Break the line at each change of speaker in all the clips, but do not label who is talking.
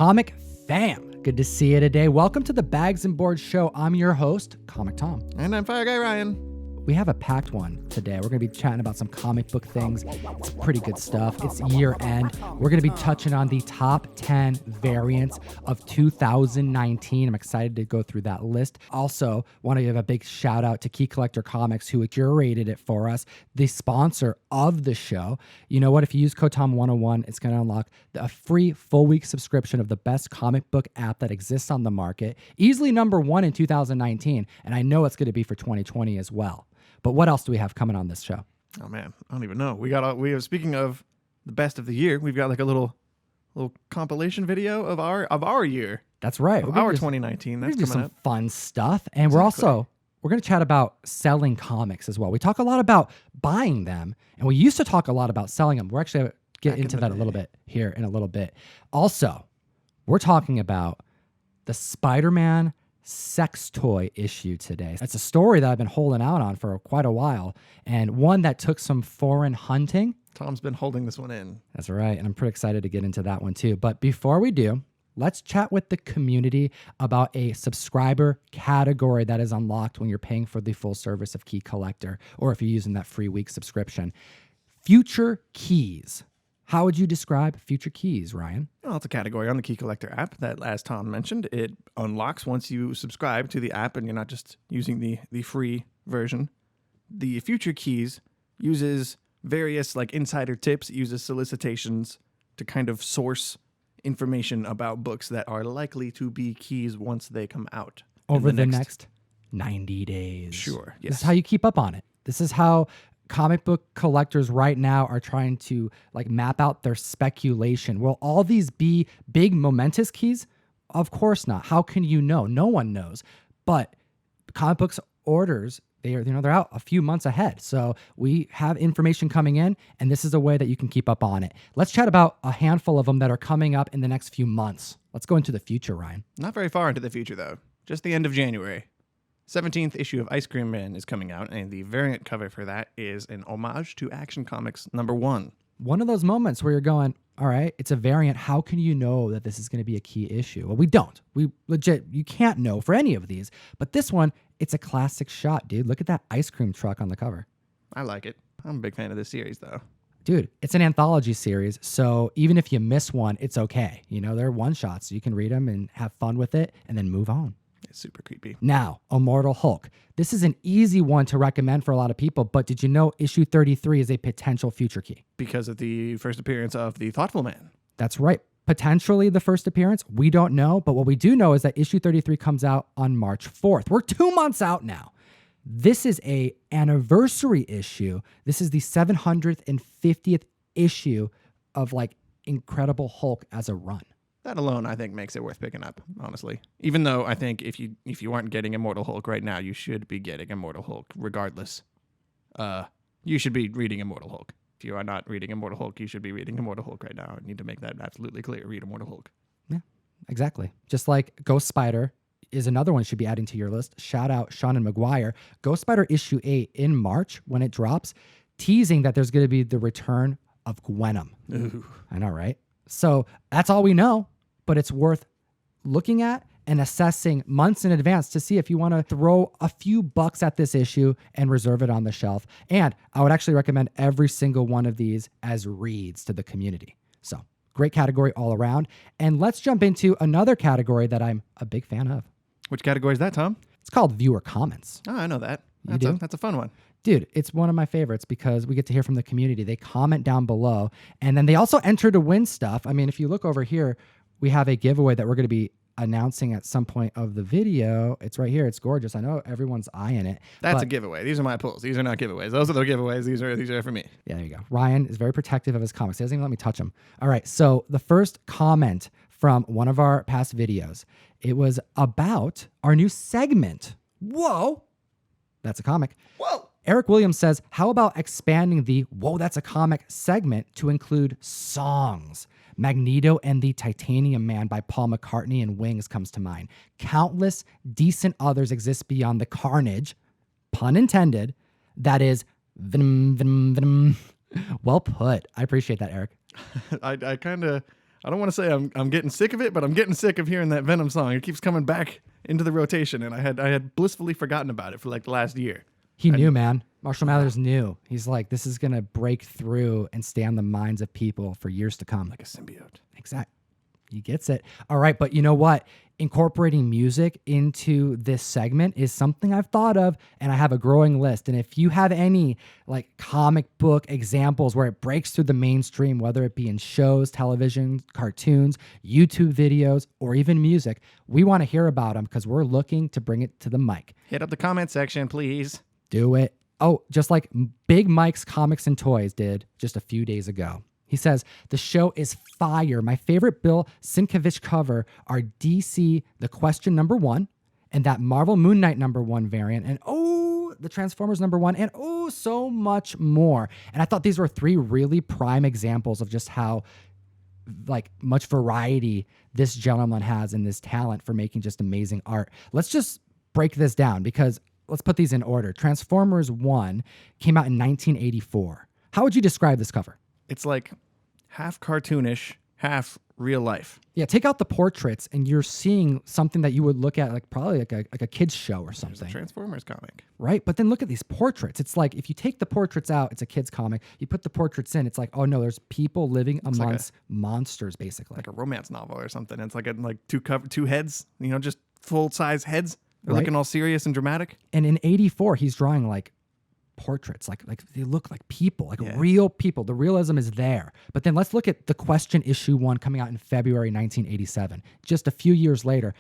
Comic fam, good to see you today. Welcome to the Bags and Boards Show. I'm your host, Comic Tom.
And I'm Fire Guy Ryan.
We have a packed one today. We're going to be chatting about some comic book things. It's pretty good stuff. It's year end. We're going to be touching on the top 10 variants of 2019. I'm excited to go through that list. Also, want to give a big shout out to Key Collector Comics, who curated it for us, the sponsor of the show. You know what? If you use ComicTom101, it's going to unlock a free full week subscription of the best comic book app that exists on the market. Easily number one in 2019. And I know it's going to be for 2020 as well. But what else do we have coming on this show?
Oh man, I don't even know. We have, speaking of the best of the year, we've got like a little compilation video of our year.
That's right.
Of our 2019. That's coming
some
up.
Fun stuff. And we're going to chat about selling comics as well. We talk a lot about buying them, and we used to talk a lot about selling them. We're actually going to get into that a little bit here in a little bit. Also, we're talking about the Spider-Man sex toy issue today. It's a story that I've been holding out on for quite a while, and one that took some foreign hunting.
Tom's been holding this one in.
That's right, and I'm pretty excited to get into that one too. But before we do, let's chat with the community about a subscriber category that is unlocked when you're paying for the full service of Key Collector, or if you're using that free week subscription. Future Keys. How would you describe Future Keys, Ryan?
Well, it's a category on the Key Collector app that, as Tom mentioned, it unlocks once you subscribe to the app and you're not just using the free version. The Future Keys uses various like insider tips, uses solicitations to kind of source information about books that are likely to be keys once they come out.
Over the next 90 days.
Sure, yes.
This is how you keep up on it. This is how comic book collectors right now are trying to like map out their speculation. Will all these be big momentous keys? Of course not. How can you know? No one knows. But comic books orders, they're out a few months ahead. So we have information coming in, and this is a way that you can keep up on it. Let's chat about a handful of them that are coming up in the next few months. Let's go into the future, Ryan.
Not very far into the future, though. Just the end of January. 17th issue of Ice Cream Man is coming out, and the variant cover for that is an homage to Action Comics #1.
One of those moments where you're going, all right, it's a variant. How can you know that this is going to be a key issue? Well, we don't. You can't know for any of these. But this one, it's a classic shot, dude. Look at that ice cream truck on the cover.
I like it. I'm a big fan of this series, though.
Dude, it's an anthology series, so even if you miss one, it's okay. They're one-shots, so you can read them and have fun with it and then move on.
It's super creepy.
Now, Immortal Hulk. This is an easy one to recommend for a lot of people, but did you know issue 33 is a potential future key?
Because of the first appearance of the Thoughtful Man.
That's right. Potentially the first appearance. We don't know, but what we do know is that issue 33 comes out on March 4th. We're 2 months out now. This is a anniversary issue. This is the 750th issue of like Incredible Hulk as a run.
That alone, I think, makes it worth picking up, honestly. Even though I think if you aren't getting Immortal Hulk right now, you should be getting Immortal Hulk regardless. You should be reading Immortal Hulk. If you are not reading Immortal Hulk, you should be reading Immortal Hulk right now. I need to make that absolutely clear. Read Immortal Hulk.
Yeah, exactly. Just like Ghost Spider is another one you should be adding to your list. Shout out Sean and McGuire. Ghost Spider issue 8 in March when it drops, teasing that there's going to be the return of Gwenom.
Ooh.
I know, right? So that's all we know, but it's worth looking at and assessing months in advance to see if you want to throw a few bucks at this issue and reserve it on the shelf. And I would actually recommend every single one of these as reads to the community. So great category all around. And let's jump into another category that I'm a big fan of.
Which category is that, Tom?
It's called viewer comments.
Oh, I know that. That's a fun one.
Dude, it's one of my favorites because we get to hear from the community. They comment down below, and then they also enter to win stuff. I mean, if you look over here, we have a giveaway that we're going to be announcing at some point of the video. It's right here. It's gorgeous. I know everyone's eyeing it.
That's a giveaway. These are my pulls. These are not giveaways. Those are the giveaways. These are for me.
Yeah, there you go. Ryan is very protective of his comics. He doesn't even let me touch them. All right. So the first comment from one of our past videos, it was about our new segment. Whoa. That's a comic.
Whoa.
Eric Williams says, how about expanding the Whoa, That's a Comic segment to include songs? Magneto and the Titanium Man by Paul McCartney and Wings comes to mind. Countless decent others exist beyond the carnage, pun intended, that is venom, venom, venom. Well put. I appreciate that, Eric.
I kind of I don't want to say I'm getting sick of it, but I'm getting sick of hearing that Venom song. It keeps coming back into the rotation, and I had blissfully forgotten about it for like the last year.
He knew, man. Marshall Mathers knew. He's like, this is going to break through and stay on the minds of people for years to come.
Like a symbiote.
Exactly. He gets it. All right. But you know what? Incorporating music into this segment is something I've thought of, and I have a growing list. And if you have any like comic book examples where it breaks through the mainstream, whether it be in shows, television, cartoons, YouTube videos, or even music, we want to hear about them because we're looking to bring it to the mic.
Hit up the comment section, please.
Do it. Oh, just like Big Mike's Comics and Toys did just a few days ago. He says, the show is fire. My favorite Bill Sienkiewicz cover are DC The Question #1 and that Marvel Moon Knight #1 variant. And the Transformers #1 and so much more. And I thought these were 3 really prime examples of just how like much variety this gentleman has in this talent for making just amazing art. Let's just break this down because let's put these in order. Transformers 1 came out in 1984. How would you describe this cover?
It's like half cartoonish, half real life.
Yeah, take out the portraits and you're seeing something that you would look at like probably like a kid's show or something.
There's a Transformers comic.
Right? But then look at these portraits. It's like if you take the portraits out, it's a kid's comic. You put the portraits in, it's like, oh no, there's people living amongst monsters basically.
Like a romance novel or something. It's like two heads, just full-size heads. They're looking all serious and dramatic.
And in 84, he's drawing like portraits, like they look like people, like real people. The realism is there. But then let's look at The Question #1 coming out in February 1987. Just a few years later,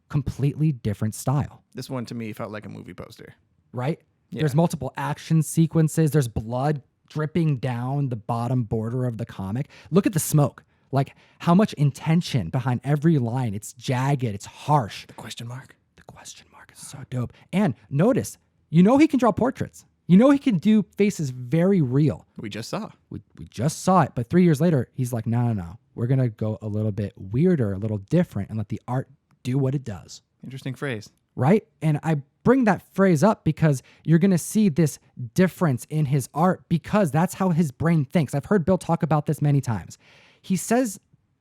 completely different style.
This one to me felt like a movie poster.
Right?
Yeah.
There's multiple action sequences. There's blood dripping down the bottom border of the comic. Look at the smoke. Like how much intention behind every line. It's jagged. It's harsh.
The question mark.
The question mark is so dope. And notice, he can draw portraits. He can do faces very real.
We just saw.
We just saw it. But 3 years later, he's like, no. We're going to go a little bit weirder, a little different, and let the art do what it does.
Interesting phrase.
Right? And I bring that phrase up because you're going to see this difference in his art because that's how his brain thinks. I've heard Bill talk about this many times. He says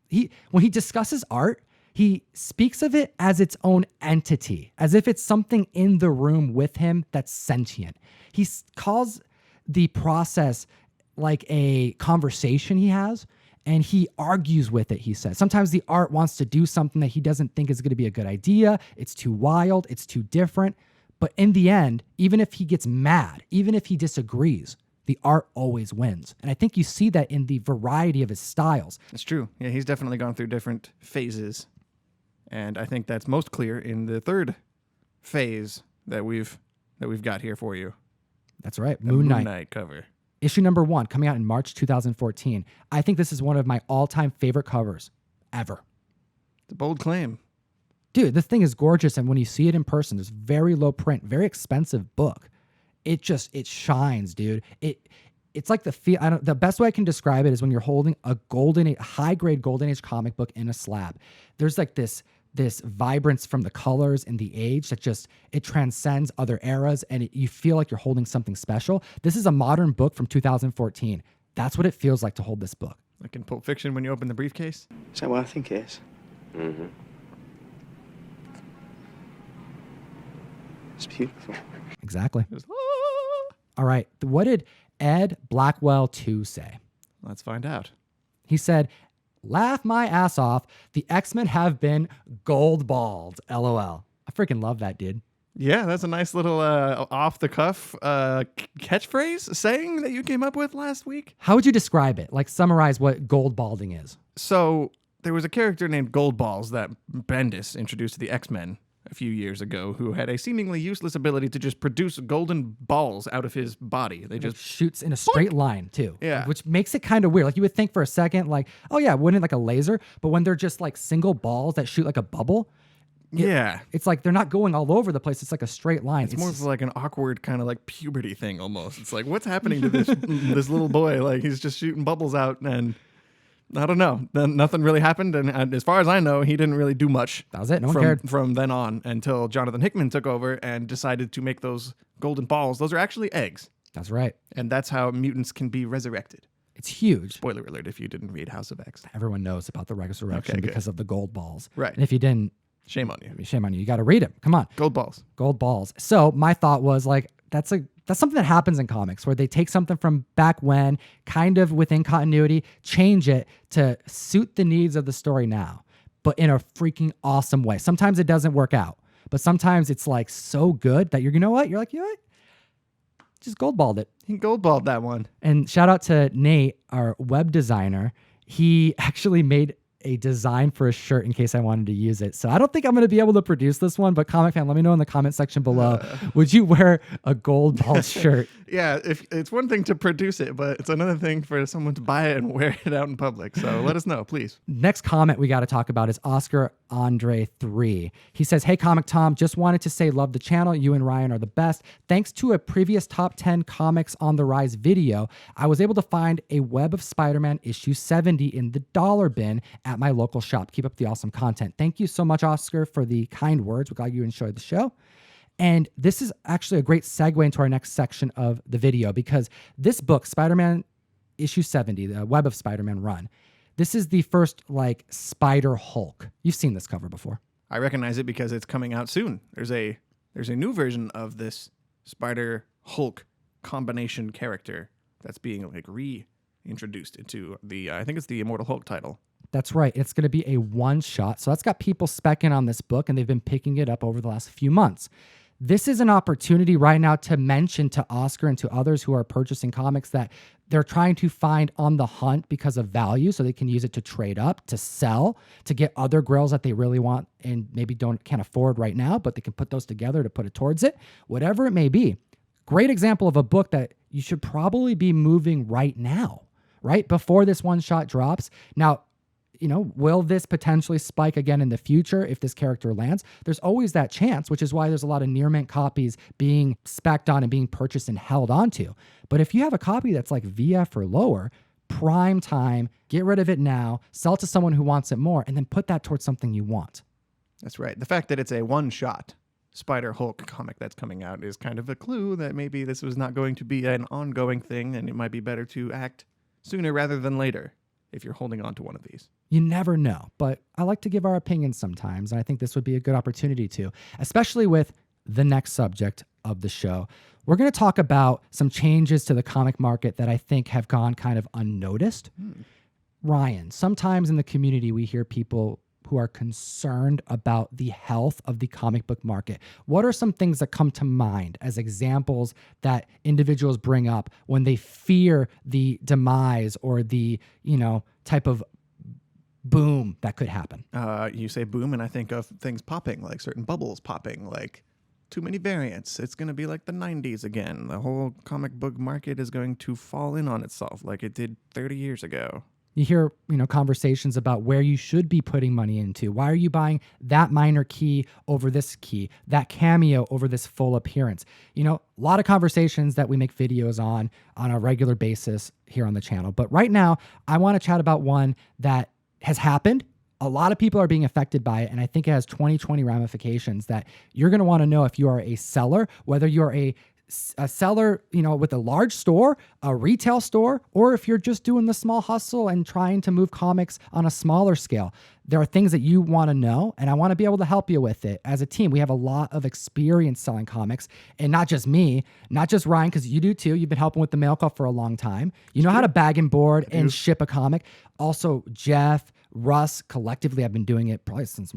when he discusses art, he speaks of it as its own entity, as if it's something in the room with him that's sentient. He calls the process like a conversation he has, and he argues with it, he says. Sometimes the art wants to do something that he doesn't think is going to be a good idea. It's too wild. It's too different. But in the end, even if he gets mad, even if he disagrees, the art always wins. And I think you see that in the variety of his styles.
It's true. Yeah, he's definitely gone through different phases. And I think that's most clear in the third phase that we've got here for you.
That's right.
The Moon Knight cover.
Issue #1 coming out in March 2014. I think this is one of my all-time favorite covers ever.
It's a bold claim.
Dude, this thing is gorgeous. And when you see it in person, there's very low print, very expensive book. It shines, dude. It's like the best way I can describe it is when you're holding a high-grade Golden Age comic book in a slab. There's like this vibrance from the colors and the age that it transcends other eras, and you feel like you're holding something special. This is a modern book from 2014. That's what it feels like to hold this book.
Like in Pulp Fiction when you open the briefcase?
Is that what I think it is?
Mm-hmm.
It's beautiful.
Exactly.
Just,
All right. What did Ed Blackwell 2 say?
Let's find out.
He said, "Laugh my ass off. The X-Men have been gold-balled. LOL." I freaking love that, dude.
Yeah, that's a nice little off-the-cuff catchphrase saying that you came up with last week.
How would you describe it? Like, summarize what gold balding is.
So there was a character named Goldballs that Bendis introduced to the X-Men a few years ago who had a seemingly useless ability to just produce golden balls out of his body. They just
shoots in a straight line, too.
Yeah.
Which makes it kind of weird. Like, you would think for a second, like, oh, yeah, wouldn't it like a laser? But when they're just like single balls that shoot like a bubble, it's like they're not going all over the place. It's like a straight line.
It's more of like an awkward kind of like puberty thing almost. It's like, what's happening to this little boy? Like, he's just shooting bubbles out, and I don't know. Then nothing really happened, and as far as I know, he didn't really do much.
That was it. No one cared.
From then on until Jonathan Hickman took over and decided to make those golden balls. Those are actually eggs.
That's right.
And that's how mutants can be resurrected.
It's huge.
Spoiler alert if you didn't read House of X.
Everyone knows about the resurrection because of the gold balls.
Right.
And if you didn't,
shame on you.
Shame on you. You got to read them. Come on.
Gold balls.
Gold balls. So my thought was like, that's something that happens in comics where they take something from back when, kind of within continuity, change it to suit the needs of the story now, but in a freaking awesome way. Sometimes it doesn't work out, but sometimes it's like so good that you're, you know what? You're like, you know what? Just goldballed it.
He goldballed that one.
And shout out to Nate, our web designer. He actually made a design for a shirt in case I wanted to use it. So I don't think I'm going to be able to produce this one, but Comic Fan, let me know in the comment section below. Would you wear a gold ball shirt?
Yeah, if it's one thing to produce it, but it's another thing for someone to buy it and wear it out in public. So let us know, please.
Next comment we got to talk about is Oscar Andre 3. He says, hey, Comic Tom, just wanted to say love the channel. You and Ryan are the best. Thanks to a previous top 10 comics on the rise video, I was able to find a Web of Spider-Man issue 70 in the dollar bin at my local shop. Keep up the awesome content. Thank you so much, Oscar, for the kind words. We're glad you enjoyed the show. And this is actually a great segue into our next section of the video, because this book, Spider-Man issue 70, the Web of Spider-Man run, this is the first like Spider Hulk. You've seen this cover before.
I recognize it because it's coming out soon. There's a new version of this Spider Hulk combination character that's being like reintroduced into the I think it's the Immortal Hulk title.
That's right. It's going to be a one-shot. So that's got people specking on this book, and they've been picking it up over the last few months. This is an opportunity right now to mention to Oscar and to others who are purchasing comics that they're trying to find on the hunt because of value, so they can use it to trade up, to sell, to get other grails that they really want and maybe can't afford right now, but they can put those together to put it towards it, whatever it may be. Great example of a book that you should probably be moving right now, right before this one-shot drops. Now, you know, will this potentially spike again in the future if this character lands? There's always that chance, which is why there's a lot of near mint copies being spec'd on and being purchased and held onto. But if you have a copy that's like VF or lower, prime time, get rid of it now, sell to someone who wants it more, and then put that towards something you want.
That's right. The fact that it's a one-shot Spider Hulk comic that's coming out is kind of a clue that maybe this was not going to be an ongoing thing, and it might be better to act sooner rather than later if you're holding on to one of these.
You never know, but I like to give our opinions sometimes, and I think this would be a good opportunity to, especially with the next subject of the show. We're going to talk about some changes to the comic market that I think have gone kind of unnoticed. Ryan, sometimes in the community we hear people who are concerned about the health of the comic book market. What are some things that come to mind as examples that individuals bring up when they fear the demise or the, you know, type of boom that could happen?
You say boom, and I think of things popping, like certain bubbles popping, like too many variants. It's going to be like the 90s again. The whole comic book market is going to fall in on itself like it did 30 years ago.
You hear, you know, conversations about where you should be putting money into. Why are you buying that minor key over this key, that cameo over this full appearance? You know, a lot of conversations that we make videos on a regular basis here on the channel. But right now, I want to chat about one that has happened. A lot of people are being affected by it, and I think it has 2020 ramifications that you're going to want to know if you are a seller, whether you're a seller, you know, with a large store, a retail store, or if you're just doing the small hustle and trying to move comics on a smaller scale. There are things that you want to know, and I want to be able to help you with it. As a team, we have a lot of experience selling comics, and not just me, not just Ryan, because you do too. You've been helping with the mail call for a long time. You know how to bag and board and ship a comic. Also, Jeff, Russ, collectively, I've been doing it probably since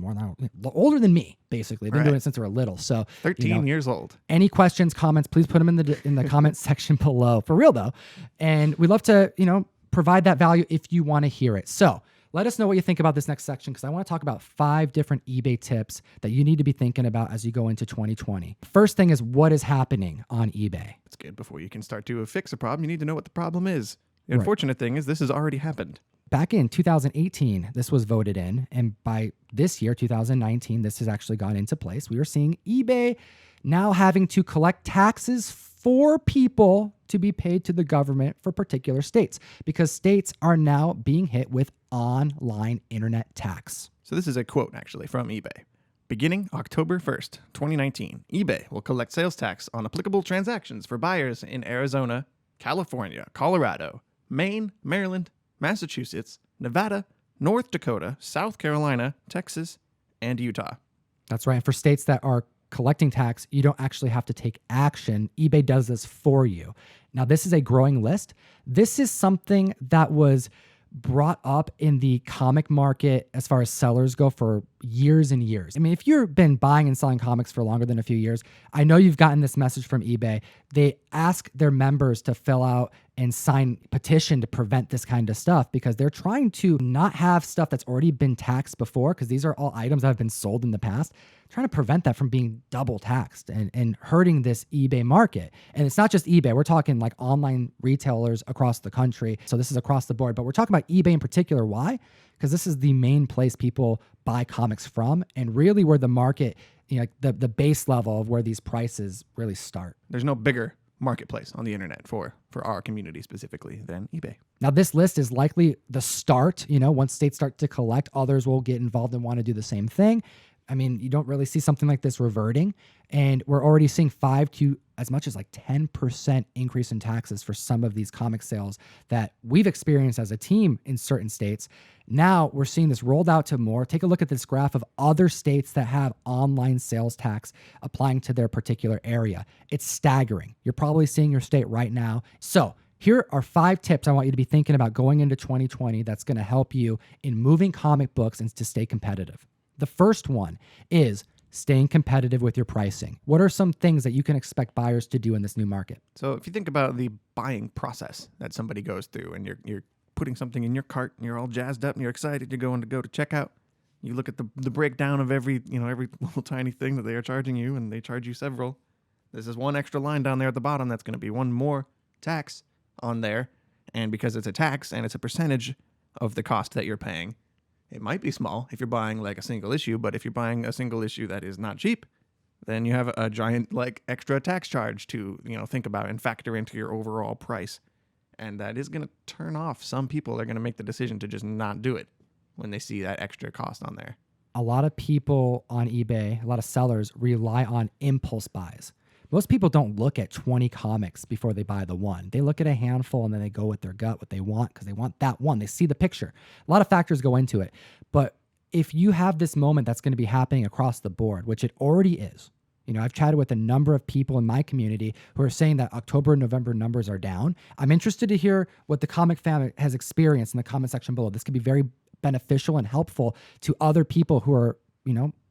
older than me, basically. I've been doing it since they were little. So
13 years old. Any
questions, comments, please put them in the comment section below. For real, though. And we'd love to, you know, provide that value if you want to hear it. So let us know what you think about this next section, because I want to talk about 5 different eBay tips that you need to be thinking about as you go into 2020. First thing is, what is happening on eBay?
It's good. Before you can start to fix a problem, you need to know what the problem is. The unfortunate thing is this has already happened.
Back in 2018, this was voted in, and by this year, 2019, this has actually gone into place. We are seeing eBay now having to collect taxes for people to be paid to the government for particular states, because states are now being hit with online internet tax.
So this is a quote, actually, from eBay. Beginning October 1st, 2019, eBay will collect sales tax on applicable transactions for buyers in Arizona, California, Colorado, Maine, Maryland, Massachusetts, Nevada, North Dakota, South Carolina, Texas, and Utah.
That's right. And for states that are collecting tax, you don't actually have to take action. eBay does this for you. Now, this is a growing list. This is something that was brought up in the comic market as far as sellers go for years and years. I mean, if you've been buying and selling comics for longer than a few years, I know you've gotten this message from eBay. They ask their members to fill out and sign petition to prevent this kind of stuff because they're trying to not have stuff that's already been taxed before, because these are all items that have been sold in the past, trying to prevent that from being double taxed and hurting this eBay market. And it's not just eBay. We're talking like online retailers across the country. So this is across the board, but we're talking about eBay in particular. Why? Because this is the main place people buy comics from, and really where the market, like the base level of where these prices really start.
There's no bigger marketplace on the internet for our community specifically than eBay.
Now, this list is likely the start. Once states start to collect, others will get involved and want to do the same thing. I mean, you don't really see something like this reverting, and we're already seeing 5 to as much as like 10% increase in taxes for some of these comic sales that we've experienced as a team in certain states. Now we're seeing this rolled out to more. Take a look at this graph of other states that have online sales tax applying to their particular area. It's staggering. You're probably seeing your state right now. So here are 5 tips I want you to be thinking about going into 2020 that's going to help you in moving comic books and to stay competitive. The first one is staying competitive with your pricing. What are some things that you can expect buyers to do in this new market?
So if you think about the buying process that somebody goes through, and you're putting something in your cart, and you're all jazzed up and you're excited, you're going to go to checkout. You look at the breakdown of every little tiny thing that they are charging you, and they charge you several. There's this one extra line down there at the bottom that's going to be one more tax on there. And because it's a tax and it's a percentage of the cost that you're paying, it might be small if you're buying like a single issue, but if you're buying a single issue that is not cheap, then you have a giant like extra tax charge to, think about and factor into your overall price. And that is going to turn off. Some people are going to make the decision to just not do it when they see that extra cost on there.
A lot of people on eBay, a lot of sellers rely on impulse buys. Most people don't look at 20 comics before they buy the one. They look at a handful and then they go with their gut, what they want, because they want that one. They see the picture. A lot of factors go into it. But if you have this moment that's going to be happening across the board, which it already is, I've chatted with a number of people in my community who are saying that October and November numbers are down. I'm interested to hear what the comic fan has experienced in the comment section below. This could be very beneficial and helpful to other people who are,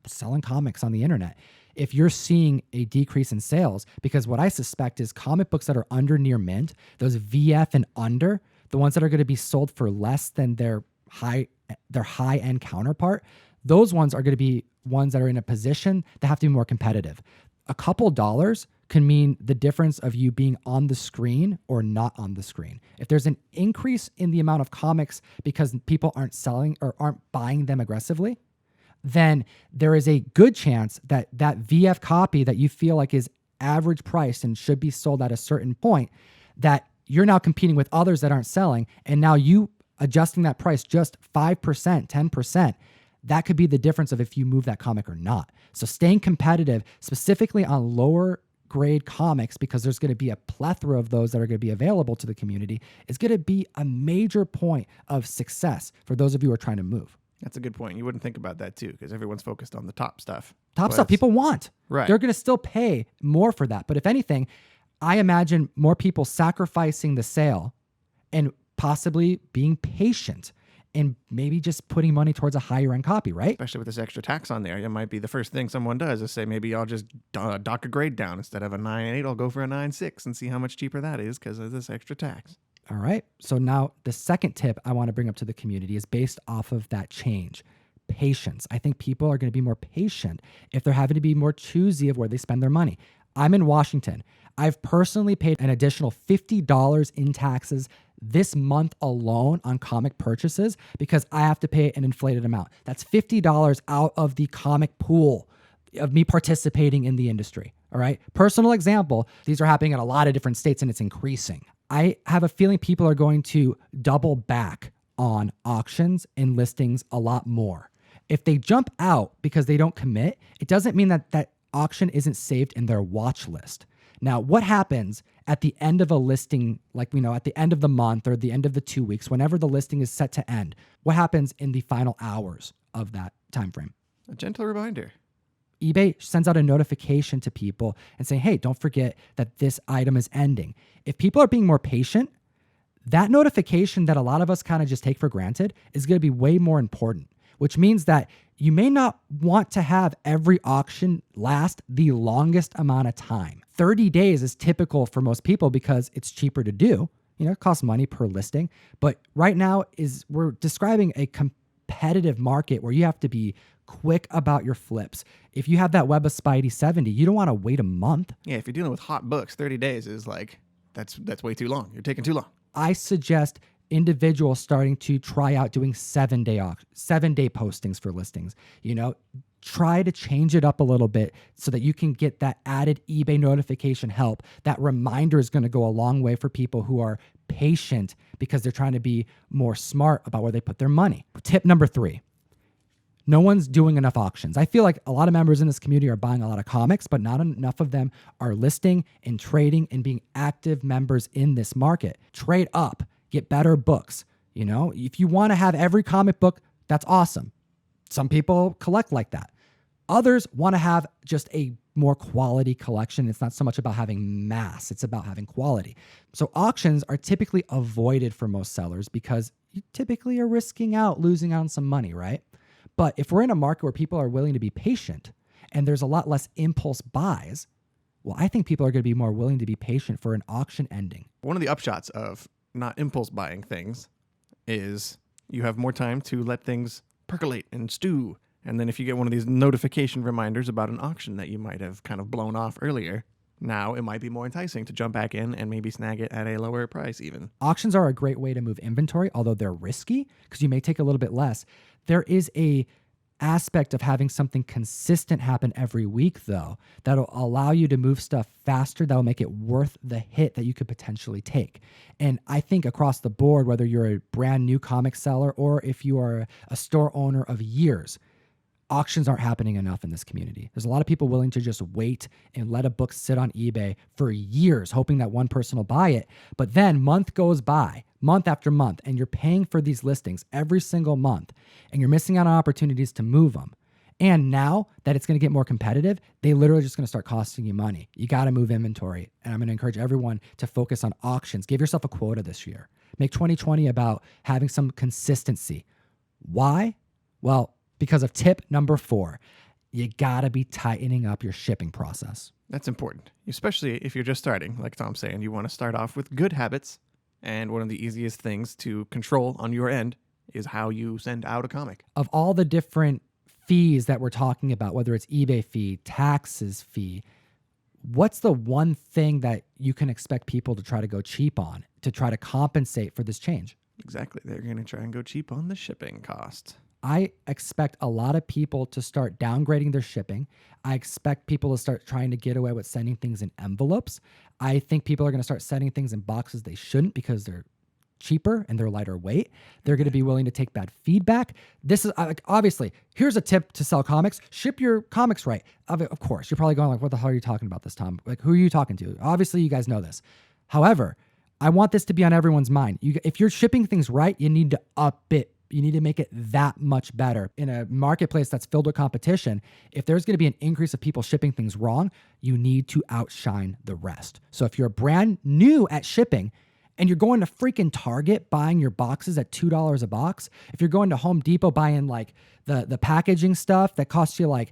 selling comics on the internet. If you're seeing a decrease in sales, because what I suspect is comic books that are under near mint, those VF and under, the ones that are going to be sold for less than their high-end counterpart, those ones are going to be ones that are in a position that have to be more competitive. A couple dollars can mean the difference of you being on the screen or not on the screen. If there's an increase in the amount of comics because people aren't selling or aren't buying them aggressively, then there is a good chance that that VF copy that you feel like is average price and should be sold at a certain point, that you're now competing with others that aren't selling, and now you adjusting that price just 5%, 10%, that could be the difference of if you move that comic or not. So staying competitive, specifically on lower grade comics, because there's going to be a plethora of those that are going to be available to the community, is going to be a major point of success for those of you who are trying to move.
That's a good point. You wouldn't think about that too, because everyone's focused on the top stuff.
Top stuff people want.
Right.
They're going to still pay more for that. But if anything, I imagine more people sacrificing the sale and possibly being patient and maybe just putting money towards a higher end copy, right?
Especially with this extra tax on there. It might be the first thing someone does is say, maybe I'll just dock a grade down. Instead of a 9.8, I'll go for a 9.6 and see how much cheaper that is because of this extra tax.
All right. So now the second tip I want to bring up to the community is based off of that change. Patience. I think people are going to be more patient if they're having to be more choosy of where they spend their money. I'm in Washington. I've personally paid an additional $50 in taxes this month alone on comic purchases because I have to pay an inflated amount. That's $50 out of the comic pool of me participating in the industry. All right. Personal example. These are happening in a lot of different states and it's increasing. I have a feeling people are going to double back on auctions and listings a lot more. If they jump out because they don't commit, it doesn't mean that that auction isn't saved in their watch list. Now, what happens at the end of a listing, like, at the end of the month or the end of the 2 weeks, whenever the listing is set to end, what happens in the final hours of that time frame?
A gentle reminder.
eBay sends out a notification to people and saying, hey, don't forget that this item is ending. If people are being more patient, that notification that a lot of us kind of just take for granted is going to be way more important, which means that you may not want to have every auction last the longest amount of time. 30 days is typical for most people because it's cheaper to do. It costs money per listing. But right now we're describing a competitive market where you have to be quick about your flips. If you have that Web of Spidey 70, you don't want to wait a month.
Yeah, if you're dealing with hot books, 30 days is like, that's way too long. You're taking too long.
I suggest individuals starting to try out doing 7-day postings for listings. Try to change it up a little bit so that you can get that added eBay notification help. That reminder is going to go a long way for people who are patient because they're trying to be more smart about where they put their money. Tip number 3. No one's doing enough auctions. I feel like a lot of members in this community are buying a lot of comics, but not enough of them are listing and trading and being active members in this market. Trade up, get better books. If you want to have every comic book, that's awesome. Some people collect like that. Others want to have just a more quality collection. It's not so much about having mass, it's about having quality. So auctions are typically avoided for most sellers because you typically are risking out, losing out on some money, right? But if we're in a market where people are willing to be patient and there's a lot less impulse buys, well, I think people are going to be more willing to be patient for an auction ending.
One of the upshots of not impulse buying things is you have more time to let things percolate and stew. And then if you get one of these notification reminders about an auction that you might have kind of blown off earlier, now it might be more enticing to jump back in and maybe snag it at a lower price even.
Auctions are a great way to move inventory, although they're risky because you may take a little bit less. There is a aspect of having something consistent happen every week, though, that'll allow you to move stuff faster, that'll make it worth the hit that you could potentially take. And I think across the board, whether you're a brand new comic seller or if you are a store owner of years, auctions aren't happening enough in this community. There's a lot of people willing to just wait and let a book sit on eBay for years, hoping that one person will buy it. But then month goes by, month after month, and you're paying for these listings every single month, and you're missing out on opportunities to move them. And now that it's going to get more competitive, they literally just going to start costing you money. You got to move inventory. And I'm going to encourage everyone to focus on auctions. Give yourself a quota this year. Make 2020 about having some consistency. Why? Well, because of tip number 4, you gotta be tightening up your shipping process.
That's important, especially if you're just starting. Like Tom's saying, you want to start off with good habits. And one of the easiest things to control on your end is how you send out a comic.
Of all the different fees that we're talking about, whether it's eBay fee, taxes fee, what's the one thing that you can expect people to try to go cheap on to try to compensate for this change?
Exactly. They're going to try and go cheap on the shipping cost.
I expect a lot of people to start downgrading their shipping. I expect people to start trying to get away with sending things in envelopes. I think people are going to start sending things in boxes they shouldn't because they're cheaper and they're lighter weight. They're going to be willing to take bad feedback. This is obviously, here's a tip to sell comics. Ship your comics right. Of course, you're probably going like, what the hell are you talking about this, Tom? Like, who are you talking to? Obviously, you guys know this. However, I want this to be on everyone's mind. If you're shipping things right, you need to up it. You need to make it that much better. In a marketplace that's filled with competition, if there's going to be an increase of people shipping things wrong, you need to outshine the rest. So if you're brand new at shipping and you're going to freaking Target buying your boxes at $2 a box, if you're going to Home Depot buying like the packaging stuff that costs you like,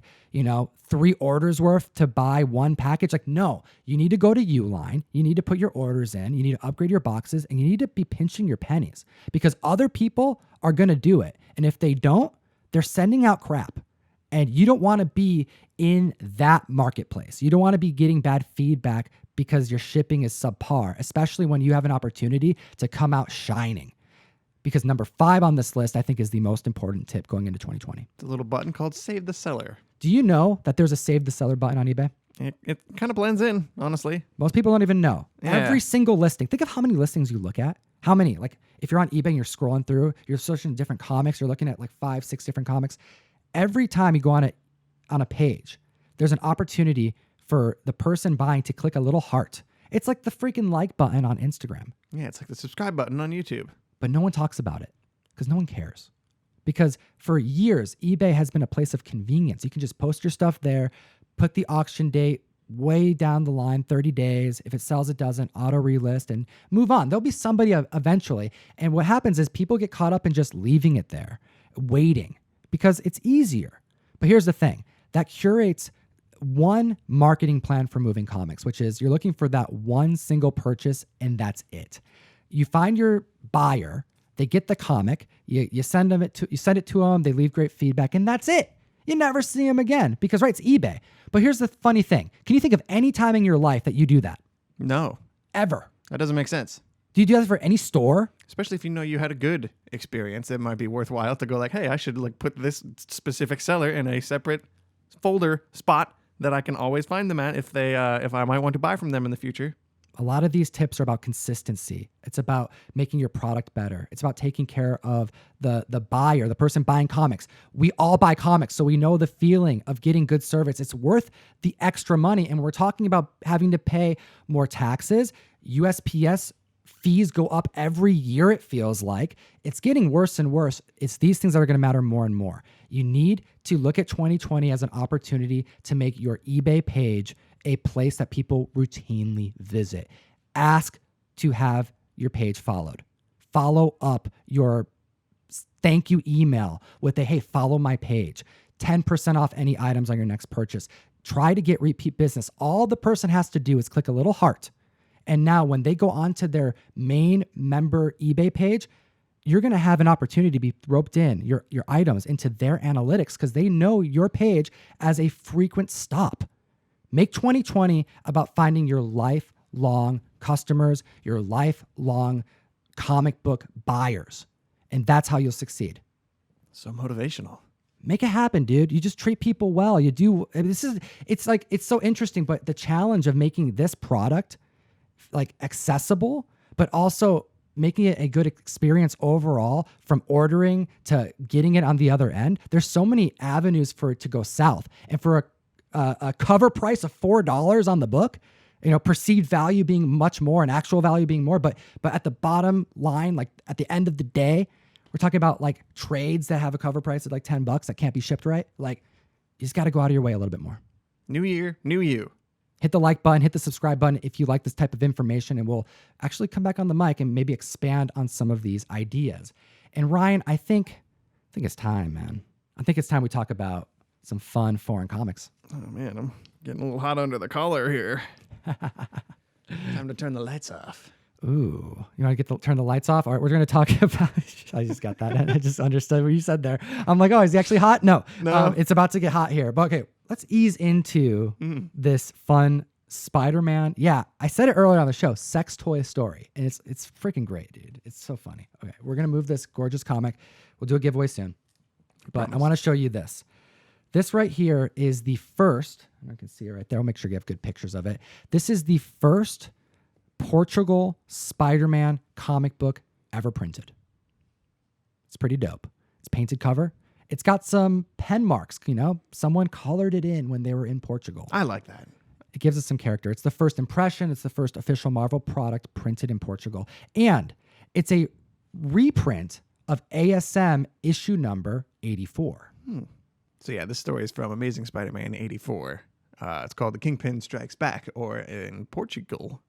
3 orders worth to buy one package, like, no, you need to go to Uline. You need to put your orders in. You need to upgrade your boxes and you need to be pinching your pennies because other people are going to do it. And if they don't, they're sending out crap. And you don't want to be in that marketplace. You don't want to be getting bad feedback because your shipping is subpar, especially when you have an opportunity to come out shining. Because number 5 on this list, I think, is the most important tip going into 2020.
It's a little button called Save the Seller.
Do you know that there's a Save the Seller button on eBay?
It kind of blends in, honestly.
Most people don't even know.
Yeah.
Every single listing. Think of how many listings you look at. How many? Like if you're on eBay and you're scrolling through, you're searching different comics, you're looking at like 5, 6 different comics. Every time you go on a page, there's an opportunity for the person buying to click a little heart. It's like the freaking like button on Instagram.
Yeah, it's like the subscribe button on YouTube.
But no one talks about it because no one cares. Because for years, eBay has been a place of convenience. You can just post your stuff there, put the auction date way down the line, 30 days. If it sells, it doesn't, auto relist and move on. There'll be somebody eventually. And what happens is people get caught up in just leaving it there, waiting, because it's easier. But here's the thing, that curates one marketing plan for moving comics, which is you're looking for that one single purchase and that's it. You find your buyer, they get the comic, you send it to them, they leave great feedback, and that's it. You never see them again because, right, it's eBay. But here's the funny thing. Can you think of any time in your life that you do that?
No.
Ever.
That doesn't make sense.
Do you do that for any store?
Especially if you know you had a good experience, it might be worthwhile to go like, hey, I should like put this specific seller in a separate folder spot that I can always find them at if I might want to buy from them in the future.
A lot of these tips are about consistency. It's about making your product better. It's about taking care of the buyer, the person buying comics. We all buy comics, so we know the feeling of getting good service. It's worth the extra money. And we're talking about having to pay more taxes. USPS fees go up every year, it feels like. It's getting worse and worse. It's these things that are going to matter more and more. You need to look at 2020 as an opportunity to make your eBay page a place that people routinely visit. Ask to have your page followed. Follow up your thank you email with a, hey, follow my page. 10% off any items on your next purchase. Try to get repeat business. All the person has to do is click a little heart. And now when they go onto their main member eBay page, you're going to have an opportunity to be roped in, your items into their analytics because they know your page as a frequent stop. Make 2020 about finding your lifelong customers, your lifelong comic book buyers. And that's how you'll succeed.
So motivational.
Make it happen, dude. You just treat people well. You do. It's so interesting, but the challenge of making this product like accessible, but also making it a good experience overall from ordering to getting it on the other end. There's so many avenues for it to go south. And for a cover price of $4 on the book, perceived value being much more and actual value being more. But at the bottom line, like at the end of the day, we're talking about like trades that have a cover price of like $10 that can't be shipped right. Like you just got to go out of your way a little bit more.
New year, new you.
Hit the like button, hit the subscribe button if you like this type of information, and we'll actually come back on the mic and maybe expand on some of these ideas. And Ryan, I think it's time, man. I think it's time we talk about some fun foreign comics.
Oh man, I'm getting a little hot under the collar here. Time to turn the lights off.
Ooh, you want to turn the lights off? All right, we're going to talk about. I just got that. I just understood what you said there. I'm like, oh, is he actually hot? No. It's about to get hot here. But okay, let's ease into this fun Spider-Man. Yeah, I said it earlier on the show. Sex toy story, and it's freaking great, dude. It's so funny. Okay, we're gonna move this gorgeous comic. We'll do a giveaway soon, but I want to show you this. This right here is the first. I can see it right there. I'll make sure you have good pictures of it. This is the first Portugal Spider-Man comic book ever printed. It's pretty dope. It's painted cover. It's got some pen marks, someone colored it in when they were in Portugal.
I like that.
It gives us some character. It's the first impression. It's the first official Marvel product printed in Portugal. And it's a reprint of ASM issue number 84.
So yeah, this story is from Amazing Spider-Man 84. It's called The Kingpin Strikes Back, or in Portugal,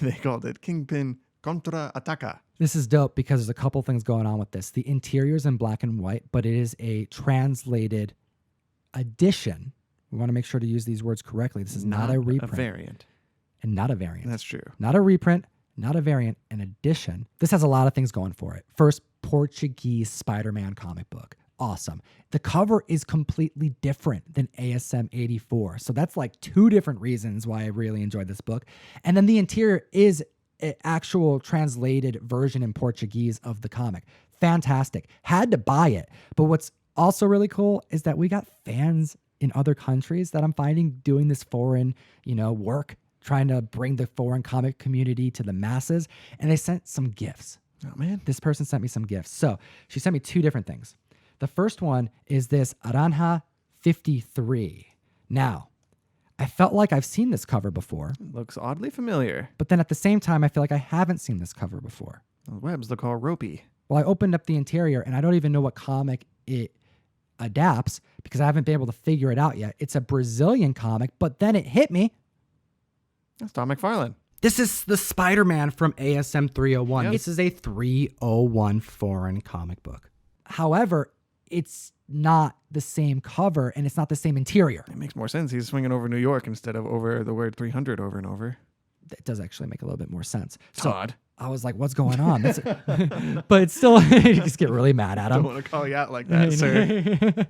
they called it Kingpin Contra-Ataca.
This is dope because there's a couple things going on with this. The interior's in black and white, but it is a translated edition. We want to make sure to use these words correctly. This is not a reprint.
A variant.
And not a variant.
That's true.
Not a reprint, not a variant, an edition. This has a lot of things going for it. First, Portuguese Spider-Man comic book. Awesome. The cover is completely different than ASM 84. So that's like two different reasons why I really enjoyed this book. And then the interior is an actual translated version in Portuguese of the comic. Fantastic. Had to buy it. But what's also really cool is that we got fans in other countries that I'm finding doing this foreign, work, trying to bring the foreign comic community to the masses. And they sent some gifts.
Oh man.
This person sent me some gifts. So she sent me two different things. The first one is this Aranja 53. Now, I felt like I've seen this cover before,
Looks oddly familiar.
but then at the same time, I feel like I haven't seen this cover before.
The webs look all ropey.
Well, I opened up the interior and I don't even know what comic it adapts because I haven't been able to figure it out yet. It's a Brazilian comic, but then it hit me.
That's Tom McFarlane.
This is the Spider-Man from ASM 301.
Yep.
This is a 301 foreign comic book. However, it's not the same cover and it's not the same interior.
It makes more sense. He's swinging over New York instead of over the word 300 over and over.
It does actually make a little bit more sense.
Todd.
I was like, what's going on? But it's still, you just get really mad at
I
him.
don't want to call you out like that, sir.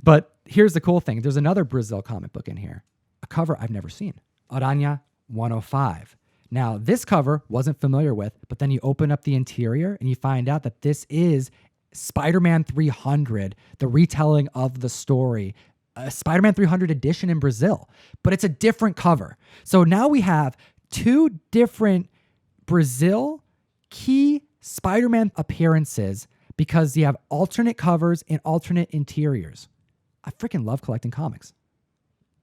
But here's the cool thing. There's another Brazil comic book in here, a cover I've never seen, Aranha 105. Now, this cover wasn't familiar with, but then you open up the interior and you find out that this is Spider-Man 300, the retelling of the story, a Spider-Man 300 edition in Brazil, but it's a different cover. So now we have two different Brazil key Spider-Man appearances because you have alternate covers and alternate interiors. I freaking love collecting comics.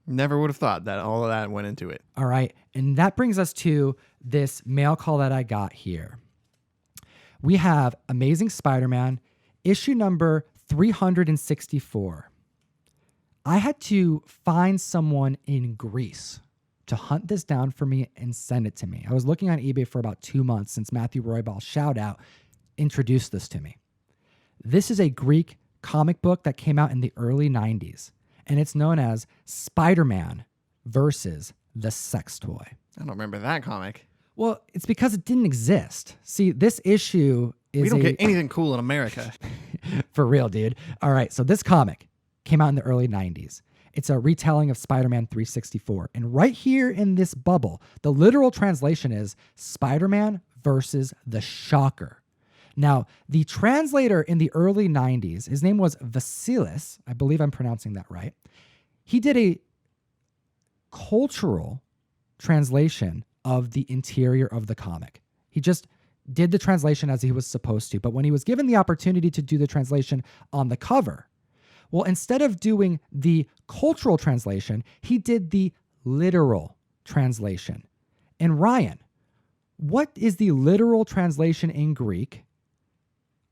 Never would have thought that all of that went into it.
All right. And that brings us to this mail call that I got here. We have Amazing Spider-Man, issue number 364. I had to find someone in Greece to hunt this down for me and send it to me. I was looking on eBay for about 2 months since Matthew Roybal, shout out, introduced this to me. This is a Greek comic book that came out in the early 90s, and it's known as Spider-Man versus the Sex Toy.
I don't remember that comic.
Well, it's because it didn't exist. See, this issue is
We don't get anything cool in America.
for real, dude. All right, so this comic came out in the early 90s. It's a retelling of Spider-Man 364. And right here in this bubble, the literal translation is Spider-Man versus the Shocker. Now, the translator in the early 90s, his name was Vasilis. I believe I'm pronouncing that right. He did a cultural translation of the interior of the comic. He just did the translation as he was supposed to. But when he was given the opportunity to do the translation on the cover, well, instead of doing the cultural translation, he did the literal translation. And Ryan, what is the literal translation in Greek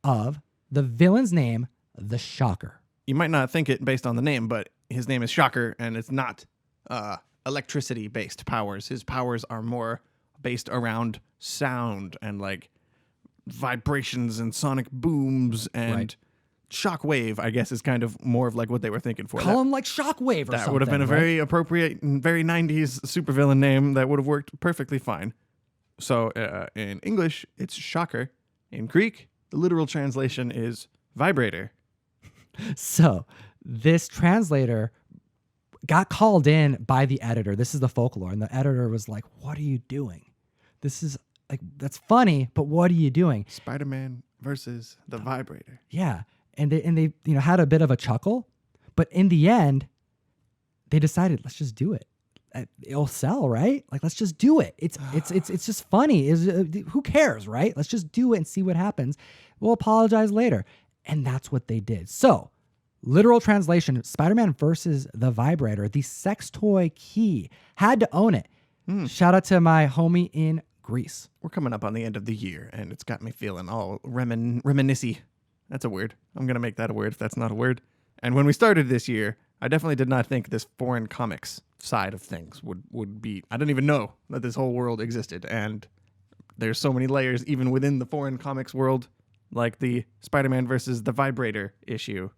of the villain's name, the Shocker?
You might not think it based on the name, but his name is Shocker, and it's not electricity-based powers. His powers are more based around sound and like vibrations and sonic booms and...
Right.
Shockwave, I guess, is kind of more of like what they were thinking for.
Call him like Shockwave or something.
That would have been a very appropriate and very 90s supervillain name that would have worked perfectly fine. So in English, it's Shocker. In Greek, the literal translation is vibrator.
So this translator got called in by the editor. This is the folklore. And the editor was like, what are you doing? This is like, that's funny, but what are you doing?
Spider-Man versus the vibrator.
Yeah. And they had a bit of a chuckle, but in the end, they decided, let's just do it. It'll sell, right? Like, let's just do it. It's just funny. Who cares, right? Let's just do it and see what happens. We'll apologize later. And that's what they did. So, literal translation, Spider-Man versus the vibrator, the sex toy key, had to own it. Shout out to my homie in Greece.
We're coming up on the end of the year, and it's got me feeling all reminiscy. That's a word. I'm going to make that a word if that's not a word. And when we started this year, I definitely did not think this foreign comics side of things would be... I didn't even know that this whole world existed. And there's so many layers even within the foreign comics world, like the Spider-Man versus the Vibrator issue.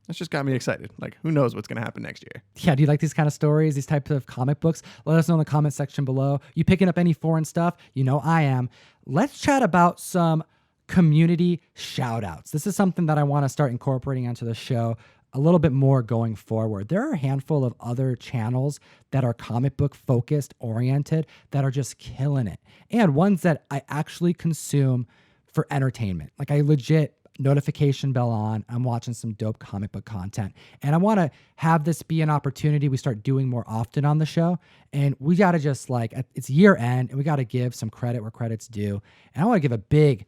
That's just got me excited. Like, who knows what's going to happen next year?
Yeah, do you like these kind of stories, these types of comic books? Let us know in the comment section below. You picking up any foreign stuff? You know I am. Let's chat about some community shout-outs. This is something that I want to start incorporating onto the show a little bit more going forward. There are a handful of other channels that are comic book focused, oriented, that are just killing it. And ones that I actually consume for entertainment. Like, I legit notification bell on, I'm watching some dope comic book content. And I want to have this be an opportunity we start doing more often on the show. And we got to just it's year end and we got to give some credit where credit's due. And I want to give a big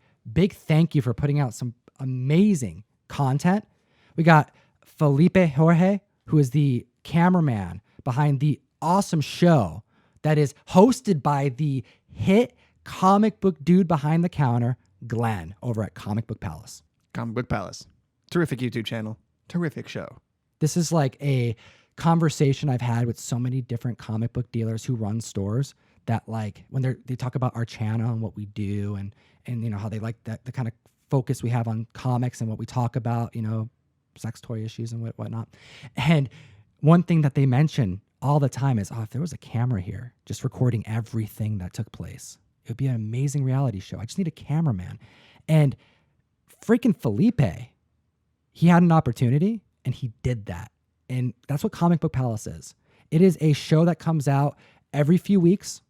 thank you for putting out some amazing content. We got Felipe Jorge, who is the cameraman behind the awesome show that is hosted by the hit comic book dude behind the counter, Glenn, over at Comic Book Palace.
Comic Book Palace. Terrific YouTube channel. Terrific show.
This is like a conversation I've had with so many different comic book dealers who run stores that, like, when they talk about our channel and what we do and you know how they like that the kind of focus we have on comics and what we talk about, you know, sex toy issues and whatnot. And one thing that they mention all the time is, if there was a camera here just recording everything that took place, it would be an amazing reality show. I just need a cameraman. And freaking Felipe, he had an opportunity and he did that. And that's what Comic Book Palace is. It is a show that comes out every few weeks.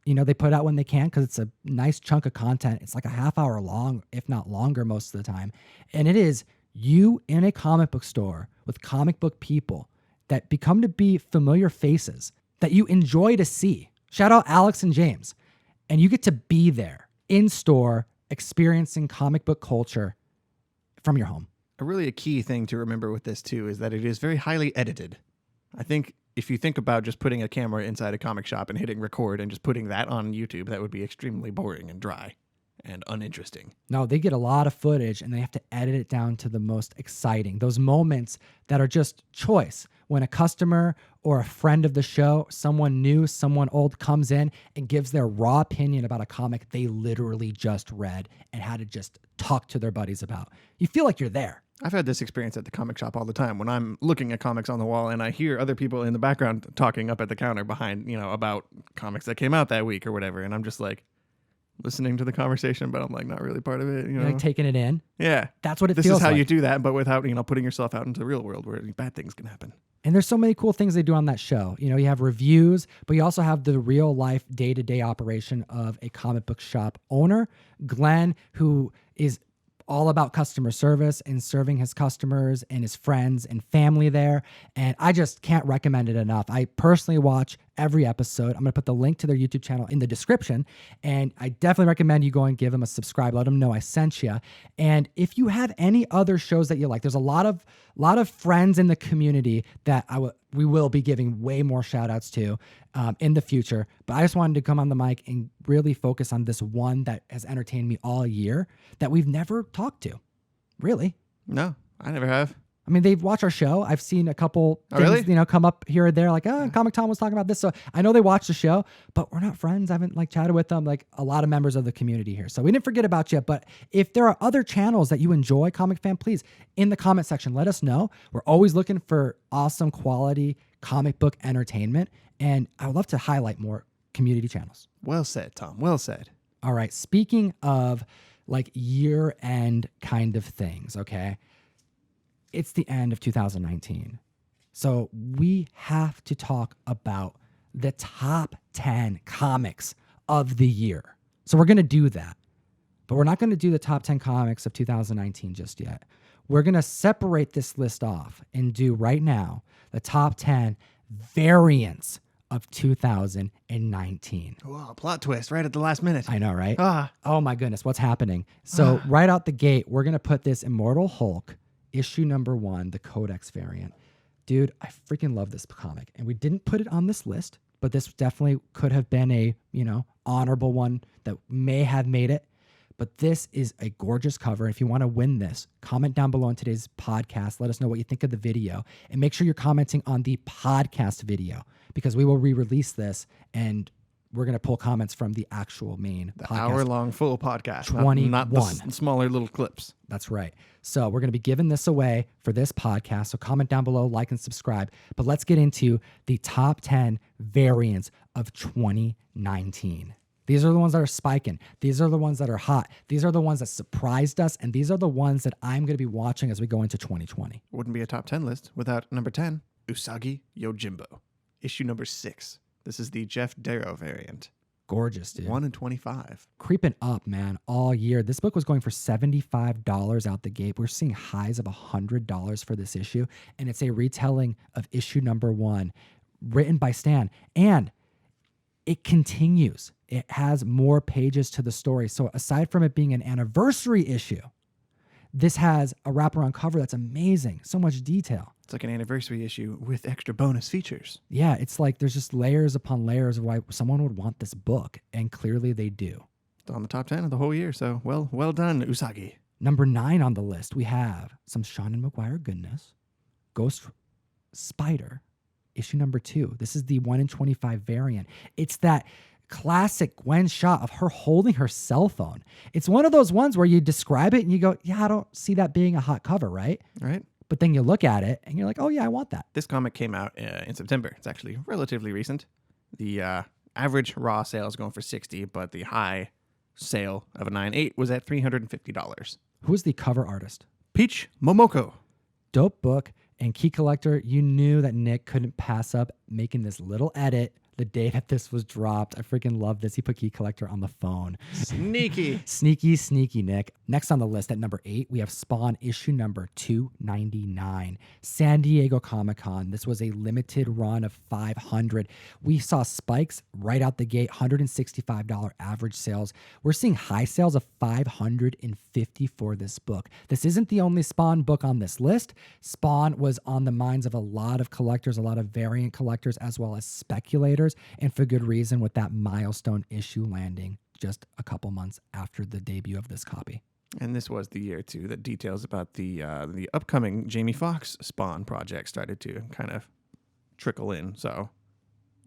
You know, they put out when they can because it's a nice chunk of content. It's like a half hour long, if not longer most of the time. And it is you in a comic book store with comic book people that become to be familiar faces that you enjoy to see. Shout out Alex and James. And you get to be there in store experiencing comic book culture from your home.
A key thing to remember with this too is that it is very highly edited. I think if you think about just putting a camera inside a comic shop and hitting record and just putting that on YouTube, that would be extremely boring and dry and uninteresting.
No, they get a lot of footage and they have to edit it down to the most exciting. Those moments that are just choice. When a customer or a friend of the show, someone new, someone old comes in and gives their raw opinion about a comic they literally just read and had to just talk to their buddies about. You feel like you're there.
I've had this experience at the comic shop all the time when I'm looking at comics on the wall and I hear other people in the background talking up at the counter behind, you know, about comics that came out that week or whatever. And I'm just like listening to the conversation, but I'm like not really part of it. You know?
You're like taking it in.
Yeah.
That's what it
this
feels
is how
like.
you do that, but without, you know, putting yourself out into the real world where bad things can happen.
And there's so many cool things they do on that show. You know, you have reviews, but you also have the real life day-to-day operation of a comic book shop owner, Glenn, who is all about customer service and serving his customers and his friends and family there. And I just can't recommend it enough. I personally watch every episode. I'm going to put the link to their YouTube channel in the description. And I definitely recommend you go and give them a subscribe. Let them know I sent you. And if you have any other shows that you like, there's a lot of friends in the community that we will be giving way more shout outs to in the future. But I just wanted to come on the mic and really focus on this one that has entertained me all year that we've never talked to. Really?
No, I never have.
I mean, they've watched our show. I've seen a couple things,
really?
You know, come up here or there, like, Comic Tom was talking about this. So I know they watched the show, but we're not friends. I haven't chatted with them, like a lot of members of the community here. So we didn't forget about you. But if there are other channels that you enjoy, Comic Fan, please, in the comment section, let us know. We're always looking for awesome quality comic book entertainment. And I would love to highlight more community channels.
Well said, Tom. Well said.
All right. Speaking of like year-end kind of things, okay? It's the end of 2019. So we have to talk about the top 10 comics of the year. So we're going to do that. But we're not going to do the top 10 comics of 2019 just yet. We're going to separate this list off and do right now the top 10 variants of 2019.
Wow, plot twist right at the last minute.
I know, right? Oh my goodness, what's happening? So right out the gate, we're going to put this Immortal Hulk issue number 1, the Codex variant. Dude, I freaking love this comic. And we didn't put it on this list, but this definitely could have been a, you know, honorable one that may have made it. But this is a gorgeous cover. If you want to win this, comment down below in today's podcast. Let us know what you think of the video. And make sure you're commenting on the podcast video because we will re-release this and we're going to pull comments from the actual main
the
podcast.
Hour-long full podcast.
21.
Not the smaller little clips.
That's right. So we're going to be giving this away for this podcast. So comment down below, like, and subscribe. But let's get into the top 10 variants of 2019. These are the ones that are spiking. These are the ones that are hot. These are the ones that surprised us. And these are the ones that I'm going to be watching as we go into 2020.
Wouldn't be a top 10 list without number 10, Usagi Yojimbo. Issue number 6. This is the Jeff Darrow variant.
Gorgeous, dude.
1 in 25.
Creeping up, man, all year. This book was going for $75 out the gate. We're seeing highs of $100 for this issue. And it's a retelling of issue number 1, written by Stan. And it continues. It has more pages to the story. So aside from it being an anniversary issue, this has a wraparound cover that's amazing. So much detail.
It's like an anniversary issue with extra bonus features.
Yeah, it's like there's just layers upon layers of why someone would want this book, and clearly they do.
It's on the top 10 of the whole year, so well done, Usagi.
Number 9 on the list, we have some Sean and McGuire goodness. Ghost Spider, issue number 2. This is the 1 in 25 variant. It's that classic Gwen shot of her holding her cell phone. It's one of those ones where you describe it and you go, yeah, I don't see that being a hot cover, right?
Right.
But then you look at it and you're like, oh yeah, I want that.
This comic came out in September. It's actually relatively recent. The average raw sale is going for $60, but the high sale of a 9.8 was at $350.
Who is the cover artist?
Peach Momoko.
Dope book. And Key Collector, you knew that Nick couldn't pass up making this little edit the day that this was dropped. I freaking love this. He put Key Collector on the phone.
Sneaky.
Sneaky, Nick. Next on the list at number 8, we have Spawn issue number 299. San Diego Comic-Con. This was a limited run of 500. We saw spikes right out the gate, $165 average sales. We're seeing high sales of $550 for this book. This isn't the only Spawn book on this list. Spawn was on the minds of a lot of collectors, a lot of variant collectors, as well as speculators. And for good reason, with that milestone issue landing just a couple months after the debut of this copy.
And this was the year, too, that details about the upcoming Jamie Foxx Spawn project started to kind of trickle in. So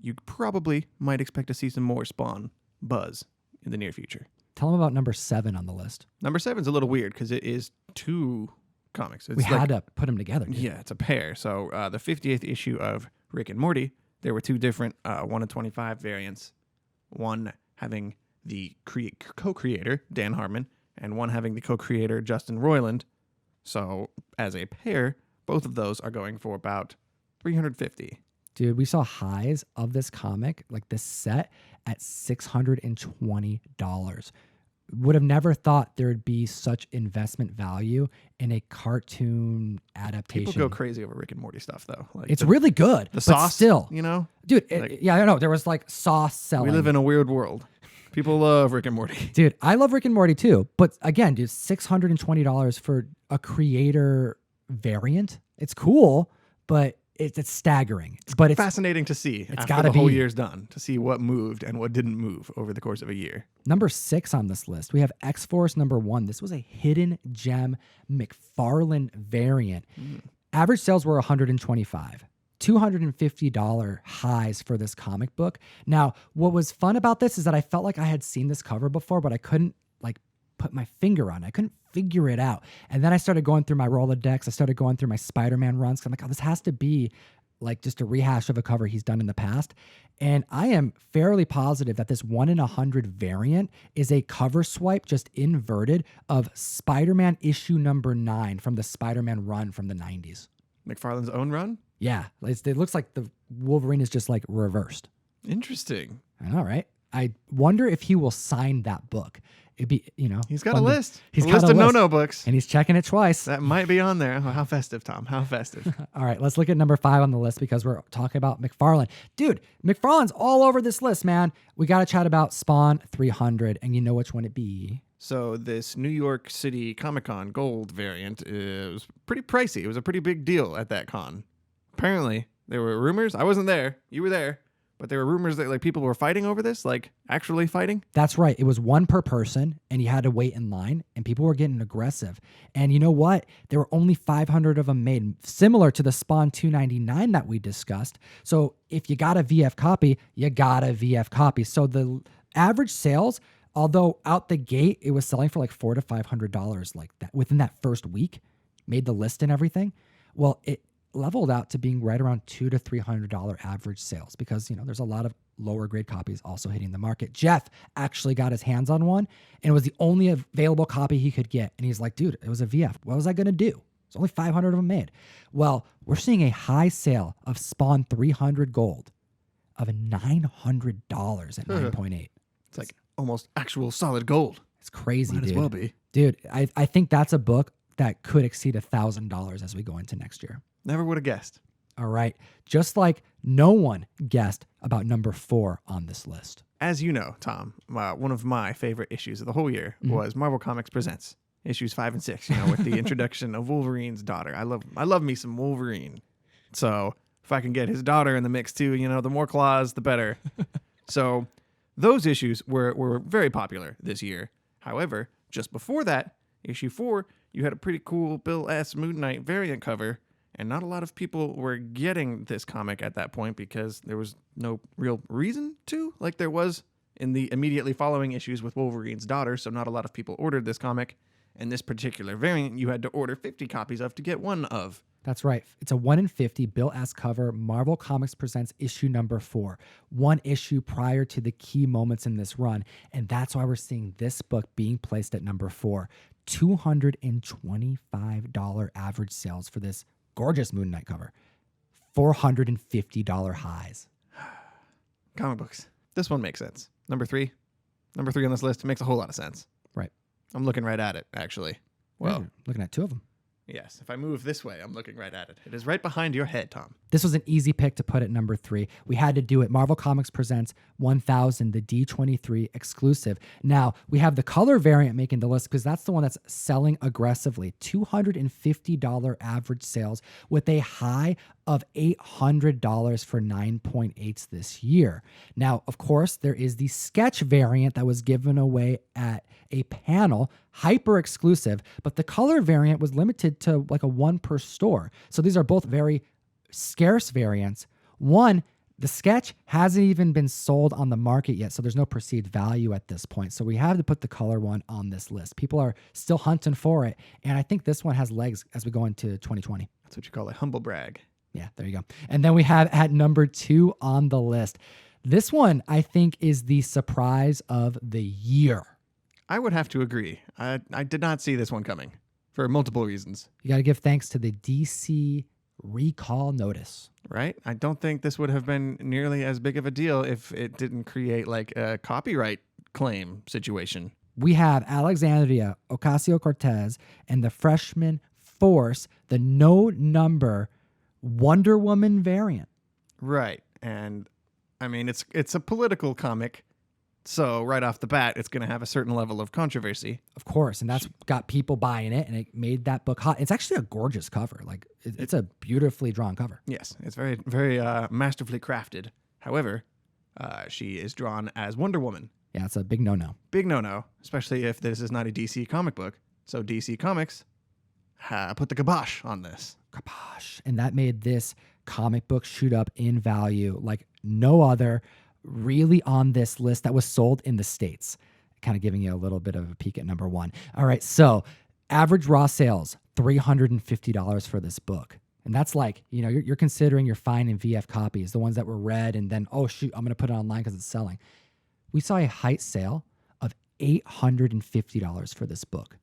you probably might expect to see some more Spawn buzz in the near future.
Tell them about number 7 on the list.
Number 7's a little weird because it is 2 comics.
We had to put them together. Dude.
Yeah, it's a pair. So the 50th issue of Rick and Morty, there were 2 different 1 in 25 variants. One having the co-creator, Dan Harmon, and one having the co-creator, Justin Roiland. So as a pair, both of those are going for about $350.
Dude, we saw highs of this comic, like this set, at $620. Would have never thought there would be such investment value in a cartoon adaptation.
People go crazy over Rick and Morty stuff, though. Like
it's really good,
the sauce,
still,
you know,
dude.
Like,
yeah, I know there was like sauce selling.
We live in a weird world. People love Rick and Morty.
Dude, I love Rick and Morty too, but again, dude, $620 for a creator variant. It's cool, but it's staggering. But it's
fascinating to see after the whole year's done, to see what moved and what didn't move over the course of a year.
Number 6 on this list, we have X-Force number 1. This was a hidden gem McFarlane variant. Average sales were $125. $250 highs for this comic book. Now, what was fun about this is that I felt like I had seen this cover before, but I couldn't like put my finger on it. I couldn't figure it out. And then I started going through my Rolodex. I started going through my Spider-Man runs. I'm like, oh, this has to be like just a rehash of a cover he's done in the past. And I am fairly positive that this 1 in 100 variant is a cover swipe, just inverted, of Spider-Man issue number 9 from the Spider-Man run from the 90s.
McFarlane's own run?
Yeah. It looks like the Wolverine is just like reversed.
Interesting.
I know, right? I wonder if he will sign that book. It'd be, you know.
He's got a list.
He's
a
got
list
a
of
list.
no-no books.
And he's checking it twice.
That might be on there. Oh, how festive, Tom. How festive.
All right, let's look at number 5 on the list because we're talking about McFarlane. Dude, McFarlane's all over this list, man. We got to chat about Spawn 300, and you know which one it be.
So this New York City Comic-Con Gold variant was pretty pricey. It was a pretty big deal at that con. Apparently, there were rumors. I wasn't there. You were there. But there were rumors that like people were fighting over this, like actually fighting.
That's right. It was 1 per person, and you had to wait in line, and people were getting aggressive. And you know what? There were only 500 of them made, similar to the Spawn 299 that we discussed. So if you got a VF copy, you got a VF copy. So the average sales, although out the gate it was selling for like $400 to $500, like that within that first week, made the list and everything. Well, it leveled out to being right around $200 to $300 average sales because, you know, there's a lot of lower grade copies also hitting the market. Jeff actually got his hands on one, and it was the only available copy he could get. And he's like, dude, it was a VF. What was I going to do? There's only 500 of them made. Well, we're seeing a high sale of Spawn 300 gold of $900 at 9.8.
It's like almost actual solid gold.
It's crazy,
Might
dude.
as well be.
Dude, I think that's a book that could exceed $1,000 as we go into next year.
Never would have guessed.
All right. Just like no one guessed about number 4 on this list.
As you know, Tom, one of my favorite issues of the whole year was Marvel Comics Presents issues 5 and 6. You know, with the introduction of Wolverine's daughter. I love me some Wolverine. So if I can get his daughter in the mix too, the more claws, the better. So those issues were very popular this year. However, just before that, issue 4, you had a pretty cool Bill S. Moon Knight variant cover, and not a lot of people were getting this comic at that point because there was no real reason to, like there was in the immediately following issues with Wolverine's daughter, so not a lot of people ordered this comic. And this particular variant, you had to order 50 copies of to get one of.
That's right. It's a 1 in 50 Bill S. cover. Marvel Comics presents issue number 4, one issue prior to the key moments in this run. And that's why we're seeing this book being placed at number 4. $225 average sales for this gorgeous Moon Knight cover. $450 highs.
Comic books. This one makes sense. Number 3 on this list makes a whole lot of sense.
Right.
I'm looking right at it, actually. Well,
you're looking at 2 of them.
Yes, if I move this way, I'm looking right at it. It is right behind your head, Tom.
This was an easy pick to put at number 3. We had to do it. Marvel Comics presents 1000, the D23 exclusive. Now, we have the color variant making the list because that's the one that's selling aggressively. $250 average sales with a high of $800 for 9.8s this year. Now, of course, there is the sketch variant that was given away at a panel, hyper exclusive, but the color variant was limited to like a 1 per store. So these are both very scarce variants. One, the sketch hasn't even been sold on the market yet, so there's no perceived value at this point. So we have to put the color one on this list. People are still hunting for it, and I think this one has legs as we go into 2020.
That's what you call a humble brag.
Yeah, there you go. And then we have at number 2 on the list. This one, I think, is the surprise of the year.
I would have to agree. I did not see this one coming for multiple reasons.
You got to give thanks to the DC recall notice.
Right? I don't think this would have been nearly as big of a deal if it didn't create like a copyright claim situation.
We have Alexandria Ocasio-Cortez and the Freshman Force, the no number Wonder Woman variant.
Right. And I mean, it's a political comic. So right off the bat, it's going to have a certain level of controversy.
Of course. And that's got people buying it, and it made that book hot. It's actually a gorgeous cover. Like it's a beautifully drawn cover.
Yes. It's very, very masterfully crafted. However, she is drawn as Wonder Woman.
Yeah, it's a big no-no.
Big no-no, especially if this is not a DC comic book. So DC Comics put the kibosh on this.
Kibosh. And that made this comic book shoot up in value like no other really on this list that was sold in the States. Kind of giving you a little bit of a peek at number 1. All right, so average raw sales, $350 for this book. And that's like, you're considering your fine and VF copies, the ones that were read and then, oh shoot, I'm going to put it online because it's selling. We saw a height sale of $850 for this book.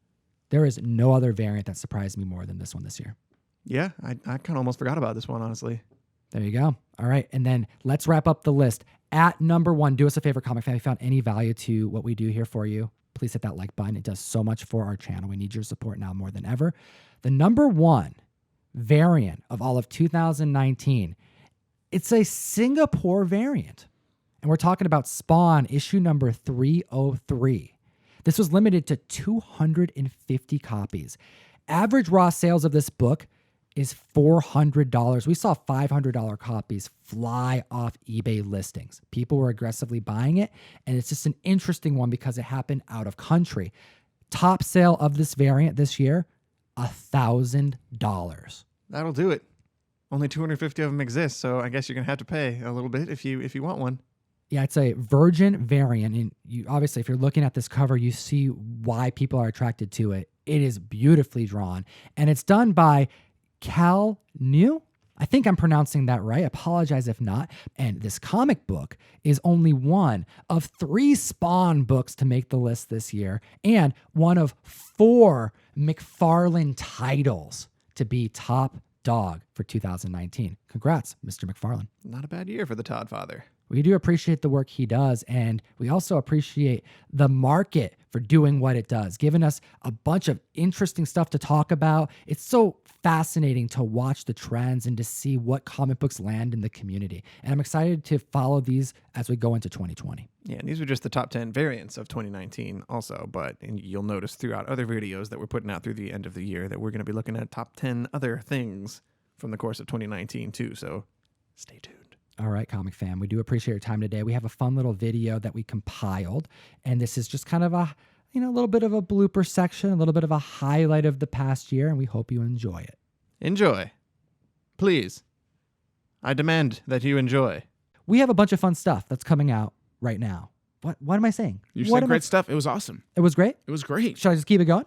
There is no other variant that surprised me more than this one this year.
Yeah, I kind of almost forgot about this one, honestly.
There you go. All right, and then let's wrap up the list. At number 1, do us a favor, comic fan. If you found any value to what we do here for you, please hit that like button. It does so much for our channel. We need your support now more than ever. The number 1 variant of all of 2019, it's a Singapore variant. And we're talking about Spawn, issue number 303. This was limited to 250 copies. Average raw sales of this book is $400. We saw $500 copies fly off eBay listings. People were aggressively buying it, and it's just an interesting one because it happened out of country. Top sale of this variant this year, $1,000.
That'll do it. Only 250 of them exist, so I guess you're gonna have to pay a little bit if you want one.
Yeah, it's a virgin variant, and you obviously, if you're looking at this cover, you see why people are attracted to it. It is beautifully drawn, and it's done by Cal New. I think I'm pronouncing that right. Apologize if not. And this comic book is only one of 3 Spawn books to make the list this year, and one of 4 McFarlane titles to be top dog for 2019. Congrats, Mr. McFarlane.
Not a bad year for the Todd father.
We do appreciate the work he does, and we also appreciate the market for doing what it does, giving us a bunch of interesting stuff to talk about. It's so fascinating to watch the trends and to see what comic books land in the community. And I'm excited to follow these as we go into 2020.
Yeah, and these are just the top 10 variants of 2019 also, but you'll notice throughout other videos that we're putting out through the end of the year that we're going to be looking at top 10 other things from the course of 2019 too. So stay tuned.
All right, comic fam, we do appreciate your time today. We have a fun little video that we compiled, and this is just kind of a, a little bit of a blooper section, a little bit of a highlight of the past year, and we hope you enjoy it.
Enjoy. Please. I demand that you enjoy.
We have a bunch of fun stuff that's coming out right now. What am I saying?
You said great stuff. It was awesome.
It was great?
It was great.
Should I just keep it going?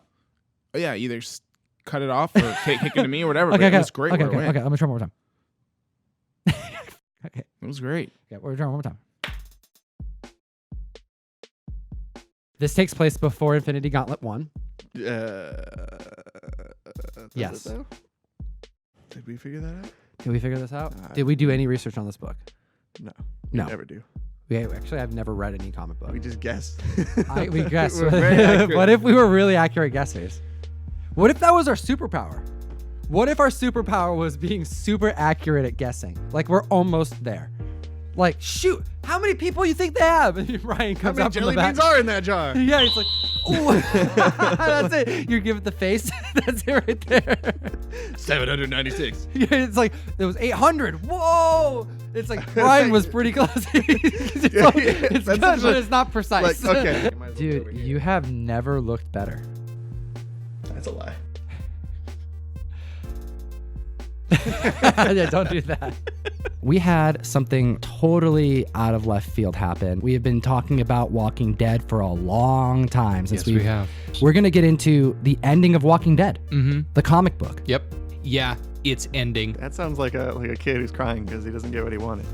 Oh, yeah, either cut it off or kick it to me or whatever.
Okay,
It was great.
Okay, let me try one more time. Okay.
It was great.
Okay, we're trying one more time. This takes place before Infinity Gauntlet 1. Yes.
Did we figure that out?
Did we figure this out? Did we do any research on this book?
No.
No.
We never do.
Actually, I've never read any comic book.
We just guess.
We guess.
We're very accurate.
What if we were really accurate guessers? What if that was our superpower? What if our superpower was being super accurate at guessing? Like, we're almost there. Like, shoot, how many people you think they have? And Ryan comes up from the back.
How many jelly beans are in that jar?
Yeah, he's like, oh, that's it. You give it the face. That's it right there.
796.
Yeah, it's like, there was 800. Whoa. It's like, Ryan was pretty close. It's good, but it's not precise.
Like, okay.
Dude, you have never looked better.
That's a lie.
Yeah, don't do that. We had something totally out of left field happen. We have been talking about Walking Dead for a long time. Since
we have.
We're going to get into the ending of Walking Dead,
Mm-hmm.
the comic book.
Yep. Yeah, it's ending.
That sounds like a kid who's crying because he doesn't get what he wanted.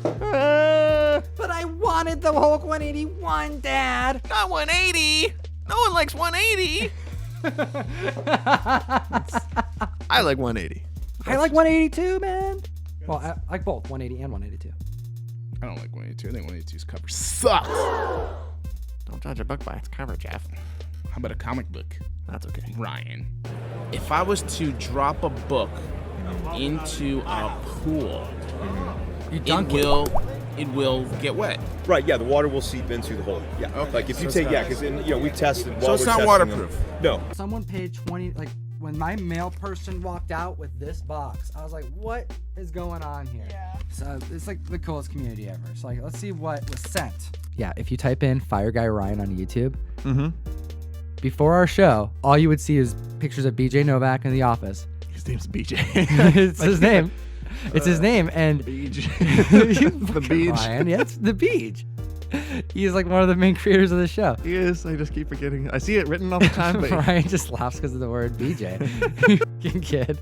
But I wanted the Hulk 181, Dad.
Not 180. No one likes 180. I like 180.
I like 182, man. Well, I like both 180 and 182.
I don't like 182. I think 182's cover sucks.
Don't judge a book by its cover, Jeff.
How about a comic book?
That's okay.
Ryan. If I was to drop a book into a pool, it will get wet.
Right, yeah, the water will seep into the hole. Yeah,
Okay,
like if you
so
take,
it's
because we tested.
So it's not waterproof.
No.
Someone paid 20, like when my mail person walked out with this box, I was like, what is going on here? Yeah. So it's like the coolest community ever. So like, let's see what was sent. Yeah, if you type in Fire Guy Ryan on YouTube, before our show, all you would see is pictures of BJ Novak in the office.
His name's BJ.
It's his name. It's his name, and
Beach.
the
Beach.
Ryan, yeah, it's the Beach. He's like one of the main creators of the show.
He is. I just keep forgetting. I see it written all the time, but
Ryan just laughs because of the word BJ. You fucking kid.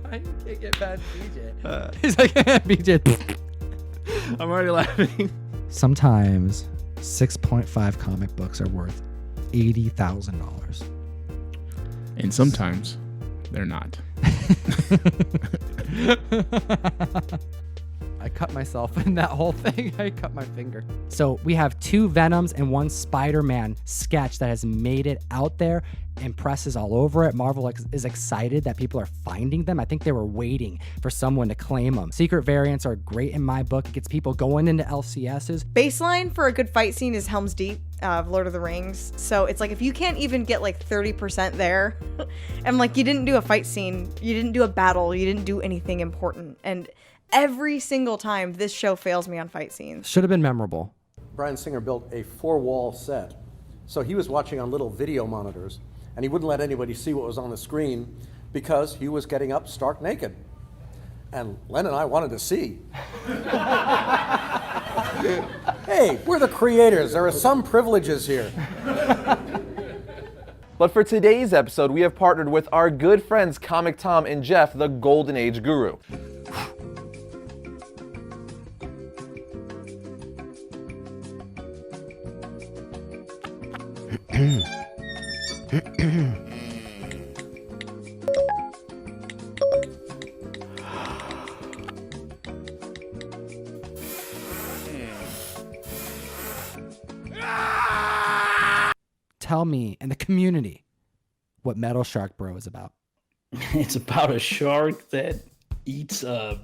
I can't get past BJ. He's like, BJ.
I'm already laughing.
Sometimes 6.5 comic books are worth $80,000.
And sometimes they're not.
I cut myself in that whole thing. I cut my finger. So we have 2 Venoms and 1 Spider-Man sketch that has made it out there and press is all over it. Marvel is excited that people are finding them. I think they were waiting for someone to claim them. Secret variants are great in my book. It gets people going into LCSs.
Baseline for a good fight scene is Helm's Deep of Lord of the Rings. So it's like if you can't even get like 30% there, and like you didn't do a fight scene, you didn't do a battle, you didn't do anything important. And every single time this show fails me on fight scenes.
Should have been memorable.
Bryan Singer built a 4-wall set. So he was watching on little video monitors, and he wouldn't let anybody see what was on the screen because he was getting up stark naked. And Len and I wanted to see. Hey, we're the creators. There are some privileges here.
But for today's episode, we have partnered with our good friends Comic Tom and Jeff, the Golden Age Guru.
Tell me and the community what Metal Shark Bro is about.
It's about a shark that eats
a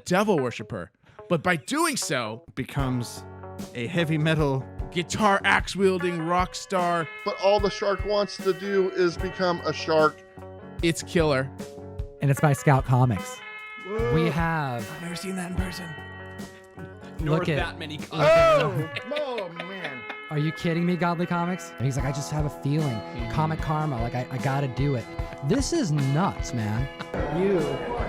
devil worshiper, but by doing so,
Becomes a heavy metal
guitar axe wielding rock star.
But all the shark wants to do is become a shark.
It's killer.
and it's by Scout Comics. We have.
I've never seen that in person.
Look at
that many
Oh man.
Are you kidding me, Godly Comics? And he's like, I just have a feeling. Comic Karma, like I gotta do it. This is nuts, man.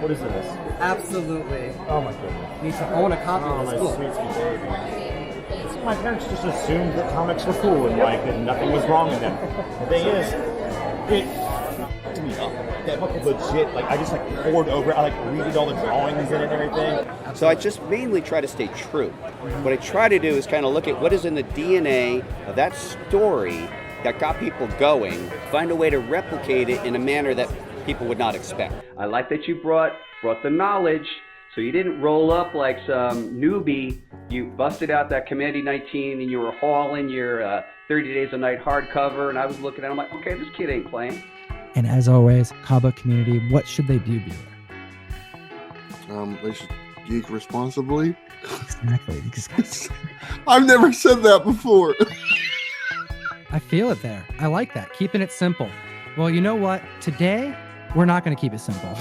What is this?
Absolutely.
Oh my goodness.
Need to own a copy
Oh,
of
my
this book.
sweet, sweet baby. My parents just assumed that comics were cool and like that nothing was wrong with them. The thing is, it fucked me up. That book was legit. Like I just like poured over it. I like redid all the drawings in it and everything.
So I just mainly try to stay true. What I try to do is kind of look at what is in the DNA of that story that got people going, find a way to replicate it in a manner that people would not expect. I like that you brought the knowledge, so you didn't roll up like some newbie. You busted out that Commander 19 and you were hauling your 30 Days a Night hardcover, and I was looking at it, I'm like, okay, this kid ain't playing.
And as always, comic book community, what should they do, Bueller?
They should geek responsibly.
Exactly.
I've never said that before.
I feel it there. I like that. Keeping it simple. Well, you know what? Today, we're not going to keep it simple. I'm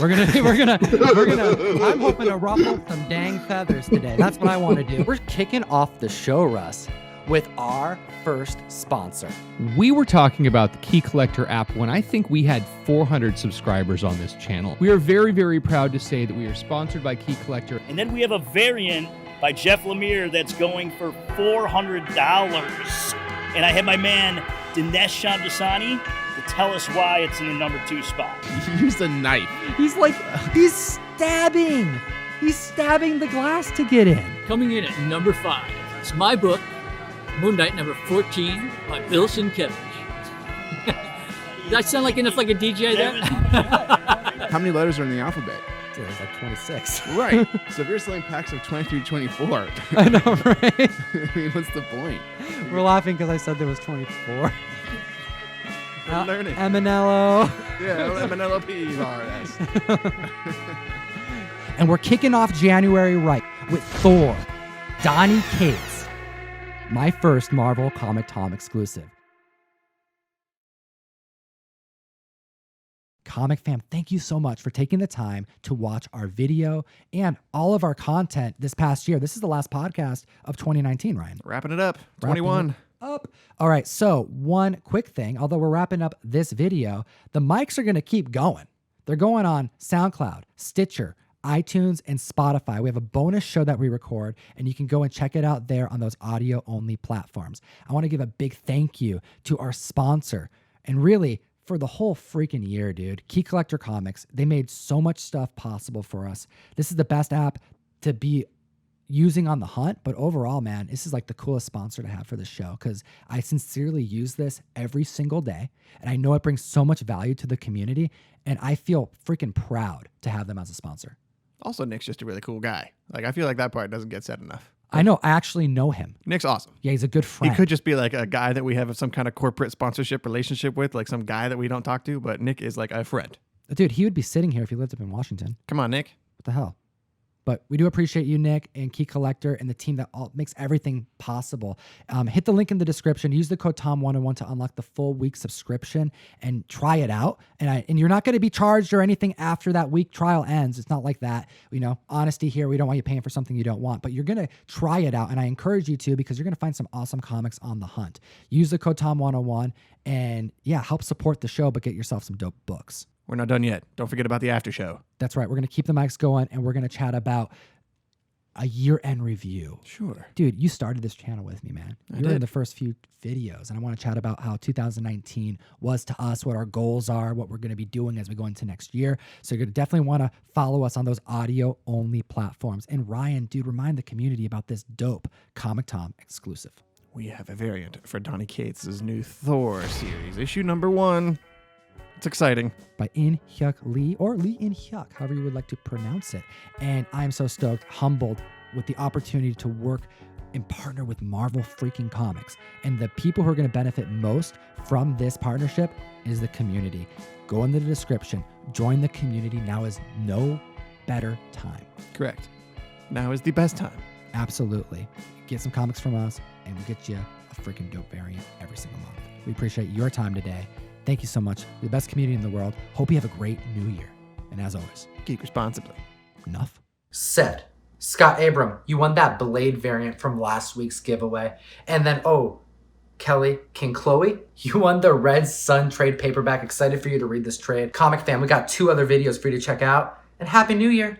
hoping to ruffle some dang feathers today. That's what I want to do. We're kicking off the show, Russ, with our first sponsor.
We were talking about the Key Collector app when I think we had 400 subscribers on this channel. We are very, very proud to say that we are sponsored by Key Collector.
And then we have a variant by Jeff Lemire that's going for $400. And I have my man Dinesh Shamdasani to tell us why it's in the number 2 spot.
You used a knife.
He's stabbing. He's stabbing the glass to get in.
Coming in at number 5, it's my book, Moon Knight number 14 by Bill Sienkiewicz. Did I sound like enough like a DJ there?
How many letters are in the alphabet?
Dude, there's like 26.
Right. So if you're selling packs of 23, 24.
I know, right?
I mean, what's the point?
We're laughing because I said there was 24.
We're learning.
Eminello.
Yeah, Eminello P-R-S.
And we're kicking off January right with Thor, Donny Cates, my first Marvel Comic Tom exclusive. Comic fam, thank you so much for taking the time to watch our video and all of our content this past year. This is the last podcast of 2019, Ryan.
Wrapping it up. 21.
Up. All right, so one quick thing, although we're wrapping up this video, the mics are going to keep going. They're going on SoundCloud, Stitcher, iTunes, and Spotify. We have a bonus show that we record, and you can go and check it out there on those audio-only platforms. I want to give a big thank you to our sponsor, and really, for the whole freaking year, dude, Key Collector Comics. They made so much stuff possible for us. This is the best app to be using on the hunt, but overall, man, this is like the coolest sponsor to have for the show because I sincerely use this every single day, and I know it brings so much value to the community, and I feel freaking proud to have them as a sponsor.
Also, Nick's just a really cool guy. Like, I feel like that part doesn't get said enough.
I know. I actually know him.
Nick's awesome.
Yeah, he's a good friend.
He could just be like a guy that we have some kind of corporate sponsorship relationship with, like some guy that we don't talk to, but Nick is like a friend.
Dude, he would be sitting here if he lived up in Washington.
Come on, Nick.
What the hell? But we do appreciate you, Nick, and Key Collector, and the team that makes everything possible. Hit the link in the description. Use the code Tom101 to unlock the full week subscription and try it out. And you're not going to be charged or anything after that week trial ends. It's not like that. You know, honesty here. We don't want you paying for something you don't want, but you're going to try it out. And I encourage you to because you're going to find some awesome comics on the hunt. Use the code Tom101 and help support the show, but get yourself some dope books.
We're not done yet. Don't forget about the after show.
That's right. We're going to keep the mics going, and we're going to chat about a year-end review.
Sure.
Dude, you started this channel with me, man. You were
did.
in the first few videos, and I want to chat about how 2019 was to us, what our goals are, what we're going to be doing as we go into next year. So you're going to definitely want to follow us on those audio-only platforms. And Ryan, dude, remind the community about this dope Comic Tom exclusive.
We have a variant for Donny Cates' new Thor series, issue number 1. It's exciting.
By In Hyuk Lee, or Lee In Hyuk, however you would like to pronounce it. And I'm so stoked, humbled with the opportunity to work and partner with Marvel freaking Comics. And the people who are going to benefit most from this partnership is the community. Go in the description, join the community. Now is no better time.
Correct. Now is the best time.
Absolutely. Get some comics from us, and we'll get you a freaking dope variant every single month. We appreciate your time today. Thank you so much. You're the best community in the world. Hope you have a great new year. And as always,
geek responsibly.
Enough
said. Scott Abram, you won that Blade variant from last week's giveaway. And then, Kelly, King Chloe, you won the Red Sun trade paperback. Excited for you to read this trade. Comic Fam, we got 2 other videos for you to check out. And Happy New Year.